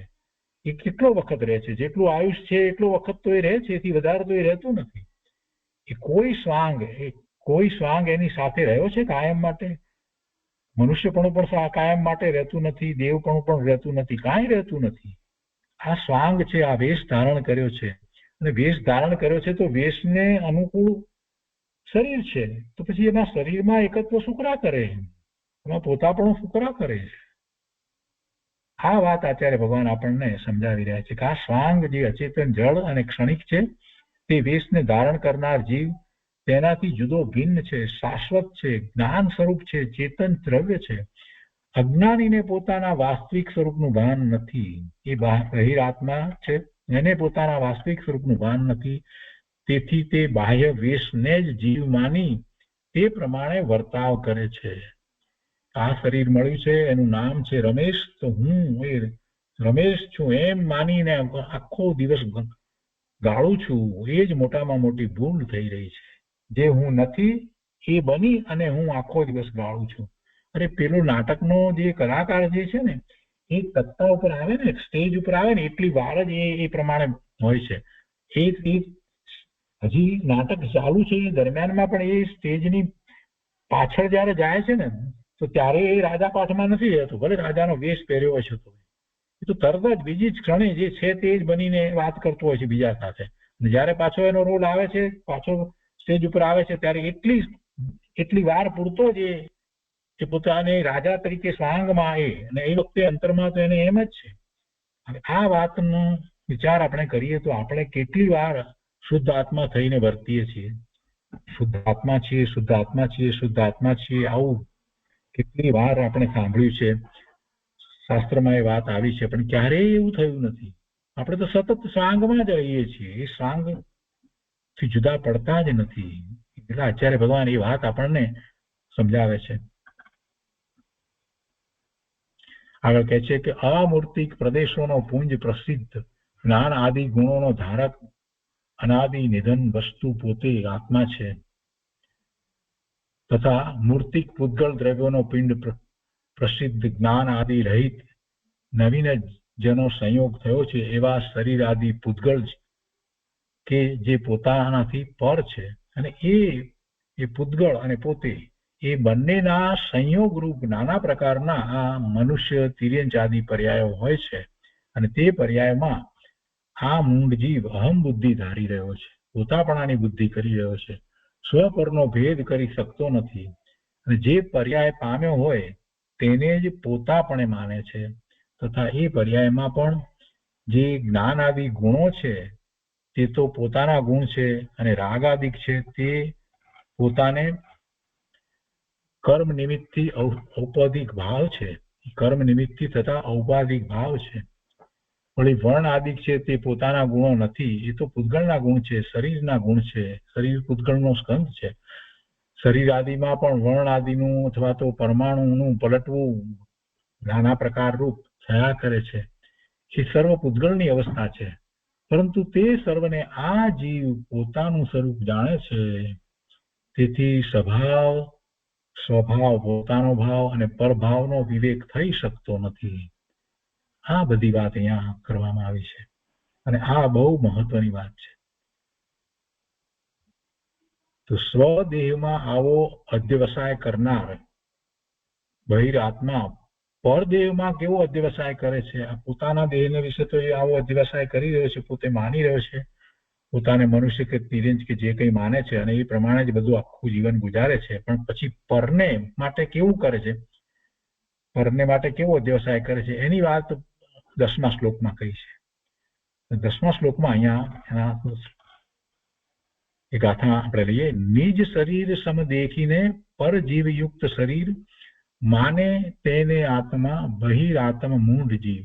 એ કેટલો વખત રહે છે? જેટલું આયુષ છે એટલો વખત તો એ રહે છે, એથી વધારે તો એ રહેતું નથી. એ કોઈ સ્વાંગ એની સાથે રહ્યો છે કાયમ માટે? મનુષ્યપણું પણ કાયમ માટે રહેતું નથી, દેવપણું પણ રહેતું નથી, કાંઈ રહેતું નથી. આ સ્વાંગ છે, આ વેશ ધારણ કર્યો છે. અને વેશ ધારણ કર્યો છે તો વેશને અનુકૂળ શરીર છે, તો પછી એના શરીરમાં એકત્વ શુકરા કરે, એમાં પોતાપણું શુકરા કરે. આ વાત આચાર્ય ભગવાન આપણને સમજાવી રહ્યા છે કે આ સ્વાંગ જે અચેતન જળ અને ક્ષણિક છે, તે વેશને ધારણ કરનાર જીવ તેનાથી જુદો ભિન્ન છે, શાશ્વત છે, જ્ઞાન સ્વરૂપ છે, ચેતન દ્રવ્ય છે. અજ્ઞાનીને પોતાના વાસ્તવિક સ્વરૂપનું ભાન નથી. એ બહિર આત્મા છે, એને પોતાના વાસ્તવિક સ્વરૂપનું ભાન નથી. તેથી તે બાહ્ય વેશને જ જીવ માની તે પ્રમાણે વર્તાવ કરે છે. આ શરીર મળ્યું છે, એનું નામ છે રમેશ, તો હું એ રમેશ છું એમ માનીને આખો દિવસ ગાળું છું. એ જ મોટામાં મોટી ભૂલ થઈ રહી છે. જે હું નથી એ બની અને હું આખો દિવસ ગાળું છું. અરે પેલો નાટકનો જે કલાકાર જે છે ને, એ તખ્તા ઉપર આવે ને, સ્ટેજ ઉપર આવે ને, એટલી વાર જ એ પ્રમાણે હોય છે. એ હજી નાટક ચાલુ છે એ દરમિયાનમાં પણ એ સ્ટેજની પાછળ જયારે જાય છે ને, તો ત્યારે એ રાજા પાઠમાં નથી રહેતું, ભલે રાજાનો વેશ પહેર્યો હોય છે તો એ તો તરત જ બીજી જ ક્ષણે જે છે તે જ બનીને વાત કરતો હોય છે બીજા સાથે. જયારે પાછો એનો રોલ આવે છે, પાછો સ્ટેજ ઉપર આવે છે, ત્યારે એટલી વાર પૂરતો જ એ પોતાને રાજા તરીકે સ્વાંગમાં અને એ વખતે અંતરમાં તો એને એમ જ છે. અને આ વાતનો વિચાર આપણે કરીએ તો આપણે કેટલી વાર શુદ્ધ આત્મા થઈને વર્તીએ છીએ. શુદ્ધ આત્મા છીએ, શુદ્ધ આત્મા છીએ, શુદ્ધ આત્મા છીએ, આવું કેટલી વાર આપણે સાંભળ્યું છે, શાસ્ત્રમાં એ વાત આવી છે, પણ ક્યારેય એવું થયું નથી. આપણે તો સતત સ્વાંગમાં જ રહીએ છીએ, એ સ્વાંગ થી જુદા પડતા જ નથી. એટલે આચાર્ય ભગવાન એ વાત આપણને સમજાવે છે. આગળ કહે છે કે અમૂર્તિક પ્રદેશોનો પુંજ પ્રસિદ્ધ જ્ઞાન આદિ ગુણોનો ધારક અનાદિ નિધન વસ્તુ પોતે આત્મા છે, તથા મૂર્તિક પૂતગળ દ્રવ્યોનો પિંડ પ્રસિદ્ધ જ્ઞાન આદિ રહિત નવીન જેનો સંયોગ થયો છે એવા શરીર આદિ પૂતગળ કે જે પોતાનાથી પર છે, અને એ પૂતગળ અને પોતે એ બંનેના સંયોગ રૂપ નાના પ્રકારના આ મનુષ્ય તિર્યંચ આદિ પર્યાયો હોય છે. અને તે પર્યાયમાં આ મૂંડ જીવ અહમ બુદ્ધિ ધારી રહ્યો છે, પોતાપણાની બુદ્ધિ કરી રહ્યો છે, સ્વપરનો ભેદ કરી શકતો નથી. અને જે પર્યાય પામ્યો હોય તેને જ પોતાપણે માને છે, તથા એ પર્યાયમાં પણ જે જ્ઞાન આદિ ગુણો છે તે તો પોતાના ગુણ છે, અને રાગ આદિક છે તે પોતાને કર્મ નિમિત્તથી ઔપાધિક ભાવ છે, કર્મ નિમિત્તથી થતા ઔપાધિક ભાવ છે. વળી વર્ણ આદિક છે તે પોતાના ગુણો નથી, એ તો પૂતગળના ગુણ છે, શરીરના ગુણ છે, શરીર પૂતગળનો સ્કંદ છે. શરીર આદિમાં પણ વર્ણ આદિનું અથવા તો પરમાણુનું પલટવું નાના પ્રકાર રૂપ થયા કરે છે. એ સર્વ પૂતગળની અવસ્થા છે, પરંતુ તે સર્વને આ જીવ પોતાનું સ્વરૂપ જાણે છે. તેથી સ્વભાવ, પોતાનો ભાવ અને પરભાવનો વિવેક થઈ શકતો નથી. આ બધી વાત અહીંયા કરવામાં આવી છે, અને આ બહુ મહત્વની વાત છે. તો સ્વદેહમાં આવો અધ્યવસાય કરનાર બહિર આત્મા પરદેહમાં કેવો અધ્યવસાય કરે છે? આ પોતાના દેહને વિશે તો એ આવો અધ્યવસાય કરી રહ્યો છે, પોતે માની રહ્યો છે, પોતાને મનુષ્ય કે તિર્યંચ કે જે કંઈ માને છે, અને એ પ્રમાણે જ બધું આખું જીવન ગુજારે છે. પણ પછી પરને માટે કેવું કરે છે, પરને માટે કેવો અધ્યવસાય કરે છે, એની વાત 10મા શ્લોકમાં કહી છે. 10મા શ્લોકમાં અહીંયા એના એક ગાથા આપણે લઈએ. નિજ શરીર સમ દેખીને પર જીવયુક્ત શરીર માને તેને આત્મા બહિરાત્મ મૂઢ જીવ.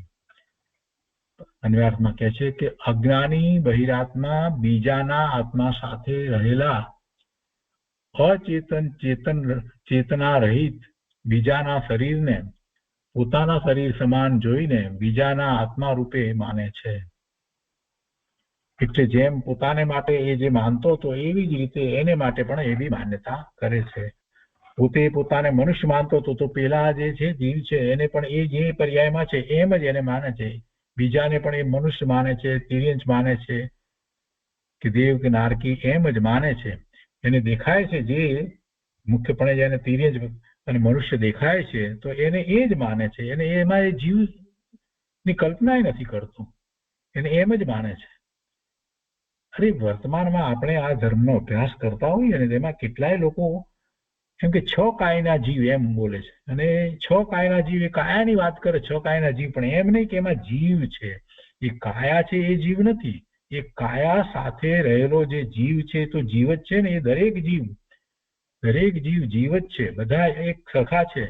અન્વયાર્થમાં કહે છે કે અજ્ઞાની બહિરાત્મા બીજાના આત્મા સાથે રહેલા અચેતન ચેતના રહિત બીજાના શરીરને પોતાના શરીર સમાન જોઈને બીજાના આત્મા રૂપે માને છે. એટલે જેમ પોતાને માટે એ જે માનતો હતો એવી જ રીતે એને માટે પણ એવી માન્યતા કરે છે. પોતે પોતાને મનુષ્ય માનતો હતો તો પેલા જે છે જીવ છે એને પણ એ જે પર્યાયમાં છે એમ જ એને માને છે. બીજાને પણ એ મનુષ્ય માને છે, તિર્યંચ માને છે કે દેવ કે નારકી એમ જ માને છે. એને દેખાય છે જે મુખ્યપણે જેને તિર્યંચ અને મનુષ્ય દેખાય છે તો એને એ જ માને છે. એને એમાં એ જીવની કલ્પના નથી કરતું, એને એમ જ માને છે. અરે વર્તમાનમાં આપણે આ ધર્મનો અભ્યાસ કરતા હોઈએ અને તેમાં કેટલાય લોકો કેમ કે 6 કાયના જીવ એમ બોલે છે અને 6 કાયના જીવ એ કાયાની વાત કરે. 6 કાયના જીવ પણ એમ નહીં કે એમાં જીવ છે. એ કાયા છે એ જીવ નથી. એ કાયા સાથે રહેલો જે જીવ છે તો જીવ જ છે ને. એ દરેક જીવ જીવ જ છે. બધા એક સરખા છે.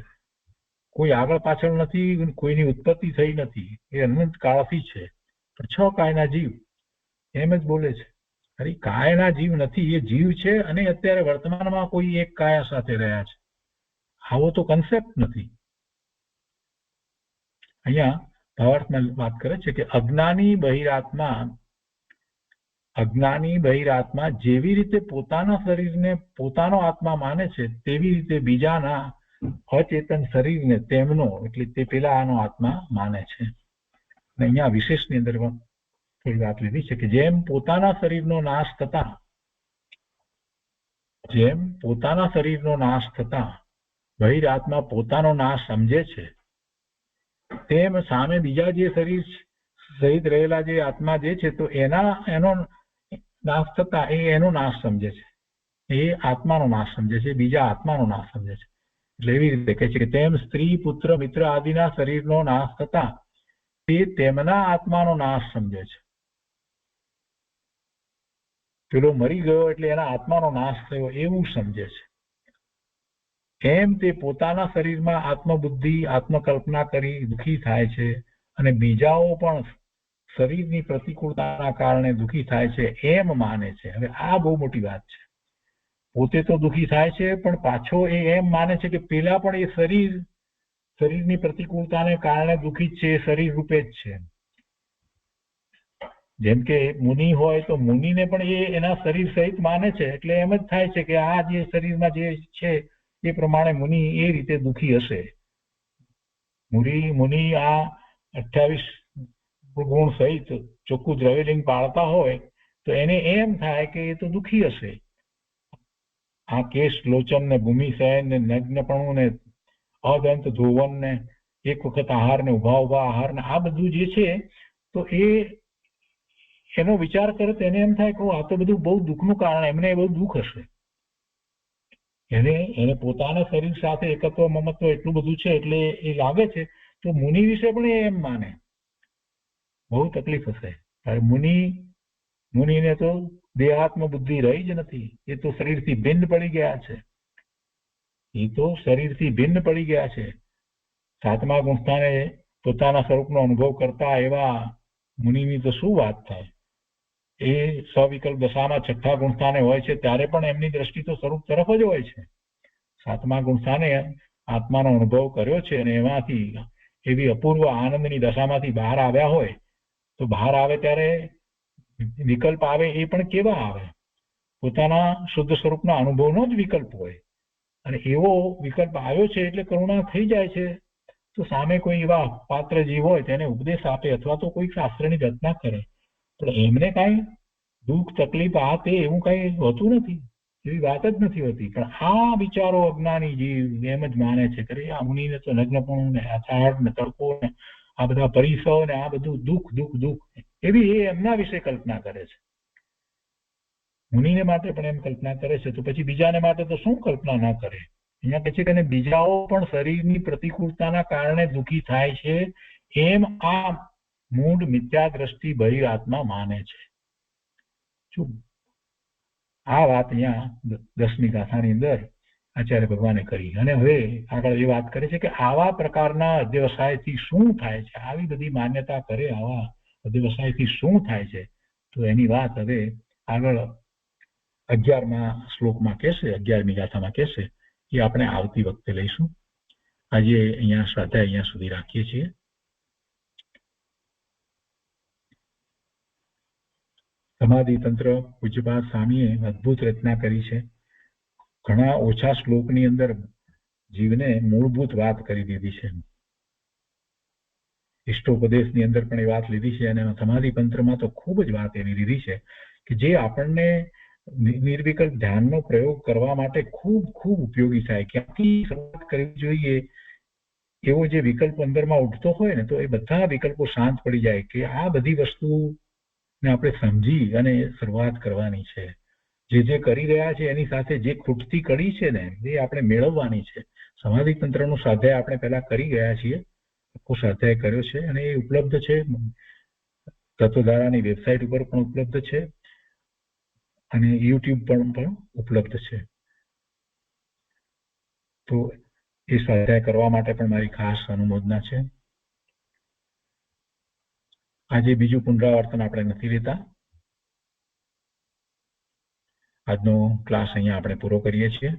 કોઈ આગળ પાછળ નથી, કોઈની ઉત્પત્તિ થઈ નથી. એ અનંત કાળથી છે. પણ 6 કાયના જીવ એમ જ બોલે છે. અરે કાયના જીવ નથી, એ જીવ છે અને અત્યારે વર્તમાનમાં કોઈ એક કાયા સાથે રહ્યા છે. આવો તો કન્સેપ્ટ નથી. અહીંયા ભાવાર્થમાં વાત કરે છે કે અજ્ઞાની બહિરાત્મા જેવી રીતે પોતાના શરીરને પોતાનો આત્મા માને છે તેવી રીતે બીજાના અચેતન શરીરને તેમનો એટલે તે પેલાનો આત્મા માને છે. અને અહીંયા વિશેષની અંદર થોડી વાત લીધી છે કે જેમ પોતાના શરીરનો નાશ થતા બહિરાત્મા પોતાનો નાશ સમજે છે તેમ સામે બીજા જે શરીર સહિત રહેલા જે આત્મા જે છે તો એનો નાશ થતા એ એનો નાશ સમજે છે. એ આત્માનો નાશ સમજે છે, બીજા આત્માનો નાશ સમજે છે. એટલે એવી રીતે કહે છે કે તેમ સ્ત્રી, પુત્ર, મિત્ર આદિના શરીરનો નાશ થતા તે તેમના આત્માનો નાશ સમજે છે. પેલો મરી ગયો એટલે એના આત્માનો નાશ થયો એવું સમજે છે. એમ તે પોતાના શરીરમાં આત્મબુદ્ધિ આત્મકલ્પના કરી દુઃખી થાય છે અને બીજાઓ પણ શરીરની પ્રતિકૂળતાના કારણે દુઃખી થાય છે એમ માને છે. હવે આ બહુ મોટી વાત છે. પોતે તો દુઃખી થાય છે પણ પાછો એ એમ માને છે કે પેલા પણ એ શરીરની પ્રતિકૂળતાને કારણે દુઃખી છે. એ શરીર રૂપે જ છે. જેમ કે મુનિ હોય તો મુનિને પણ એ એના શરીર સહિત માને છે. એટલે એમ જ થાય છે કે આ જે શરીરમાં જે છે એ પ્રમાણે મુનિ એ રીતે દુઃખી હશે. મુનિ આ 28 ગુણ સહિત ચોખ્ખું દ્રવ્યલિંગ પાળતા હોય તો એને એમ થાય કે એ તો દુઃખી હશે. આ કેશ લોચન ને ભૂમિશયન ને નગ્નપણું ને અદંત ધોવન ને એક વખત આહાર ને ઉભા આહાર ને આ બધું જે છે તો એનો વિચાર કરે તો એને એમ થાય કે આ તો બધું બહુ દુઃખનું કારણ, એમને બહુ દુઃખ હશે. એને પોતાના શરીર સાથે એકત્વ મમત્વ એટલું બધું છે એટલે એ લાગે છે. તો મુનિ વિશે પણ એમ માને બહુ તકલીફ હશે. મુનિને તો દેહાત્મ બુદ્ધિ રહી જ નથી. એ તો શરીરથી ભિન્ન પડી ગયા છે. 7મા ગુણસ્થાને પોતાના સ્વરૂપનો અનુભવ કરતા એવા મુનિની તો શું વાત થાય. એ સવિકલ્પ દશામાં 6થા ગુણસ્થાને હોય છે ત્યારે પણ એમની દ્રષ્ટિ તો સ્વરૂપ તરફ જ હોય છે. 7મા ગુણસ્થાને આત્માનો અનુભવ કર્યો છે અને એમાંથી એવી અપૂર્વ આનંદની દશામાંથી બહાર આવ્યા હોય તો બહાર આવે ત્યારે વિકલ્પ આવે એ પણ કેવા આવે? પોતાના શુદ્ધ સ્વરૂપના અનુભવનો જ વિકલ્પ હોય. અને એવો વિકલ્પ આવ્યો છે એટલે કરુણા થઈ જાય છે. તો સામે કોઈ એવા પાત્ર જીવ હોય તેને ઉપદેશ આપે અથવા તો કોઈ શાસ્ત્રની રચના કરે પણ એમને કાંઈ દુઃખ તકલીફ આ તે એવું કાંઈ હોતું નથી. એવી વાત જ નથી હોતી. પણ આ વિચારો અજ્ઞાની જીવ એમ જ માને છે કે આ મુનિને તો લગ્નપણું ને આ ઝાડ ને તડકો ને આ બધા પરિસવ ને આ બધું દુઃખ એવી એ એમના વિશે કલ્પના કરે છે. મુનિને માટે પણ એમ કલ્પના કરે છે તો પછી બીજાને માટે તો શું કલ્પના ન કરે? અહીંયા કહે છે કે બીજાઓ પણ શરીરની પ્રતિકૂળતાના કારણે દુઃખી થાય છે એમ આ મૂળ મિથ્યા દ્રષ્ટિ બહિરાત્મા માને છે. શું આ વાત અહીંયા 10મી ગાથાની અંદર આચાર્ય ભગવાને કરી. અને હવે આગળ એ વાત કરે છે કે આવા પ્રકારના અધ્યવસાયથી શું થાય છે, આવી બધી માન્યતા કરે આવા અધ્યવસાયથી શું થાય છે, તો એની વાત હવે આગળ 11મા શ્લોકમાં કહેશે, 11મી ગાથામાં કહેશે. એ આપણે આવતી વખતે લઈશું. આજે અહીંયા સ્વાધ્યાય અહીંયા સુધી રાખીએ છીએ. સમાધિ તંત્ર પૂજ્યપાદ સ્વામીએ અદભુત રચના કરી છે. ઘણા ઓછા શ્લોકની અંદર જીવને મૂળભૂત વાત કરી દીધી છે. ઇષ્ટોપદેશની અંદર પણ એ વાત લીધી છે, અને સમાધિ તંત્રમાં તો ખૂબ જ વાત એવી લીધી છે કે જે આપણને નિર્વિકલ્પ ધ્યાનનો પ્રયોગ કરવા માટે ખૂબ ખૂબ ઉપયોગી થાય. ક્યાંથી શરૂઆત કરવી જોઈએ, એવો જે વિકલ્પ અંદરમાં ઉઠતો હોય ને, તો એ બધા વિકલ્પો શાંત પડી જાય કે આ બધી વસ્તુને આપણે સમજી અને શરૂઆત કરવાની છે. જે કરી રહ્યા છે એની સાથે જે ખૂટતી કડી છે ને, એ આપણે મેળવવાની છે. સમાધિ તંત્રનો સ્વાધ્યાય આપણે પહેલા કરી ગયા છીએ, આખો સ્વાધ્યાય કર્યો છે, અને એ ઉપલબ્ધ છે. તત્વધારાની વેબસાઇટ ઉપર પણ ઉપલબ્ધ છે અને યુટ્યુબ પર પણ ઉપલબ્ધ છે. તો એ સ્વાધ્યાય કરવા માટે પણ મારી ખાસ અનુમોદના છે. આજે બીજું પુનરાવર્તન આપણે નથી લેતા. આજનો ક્લાસ અહીંયા આપણે પૂરો કરીએ છીએ.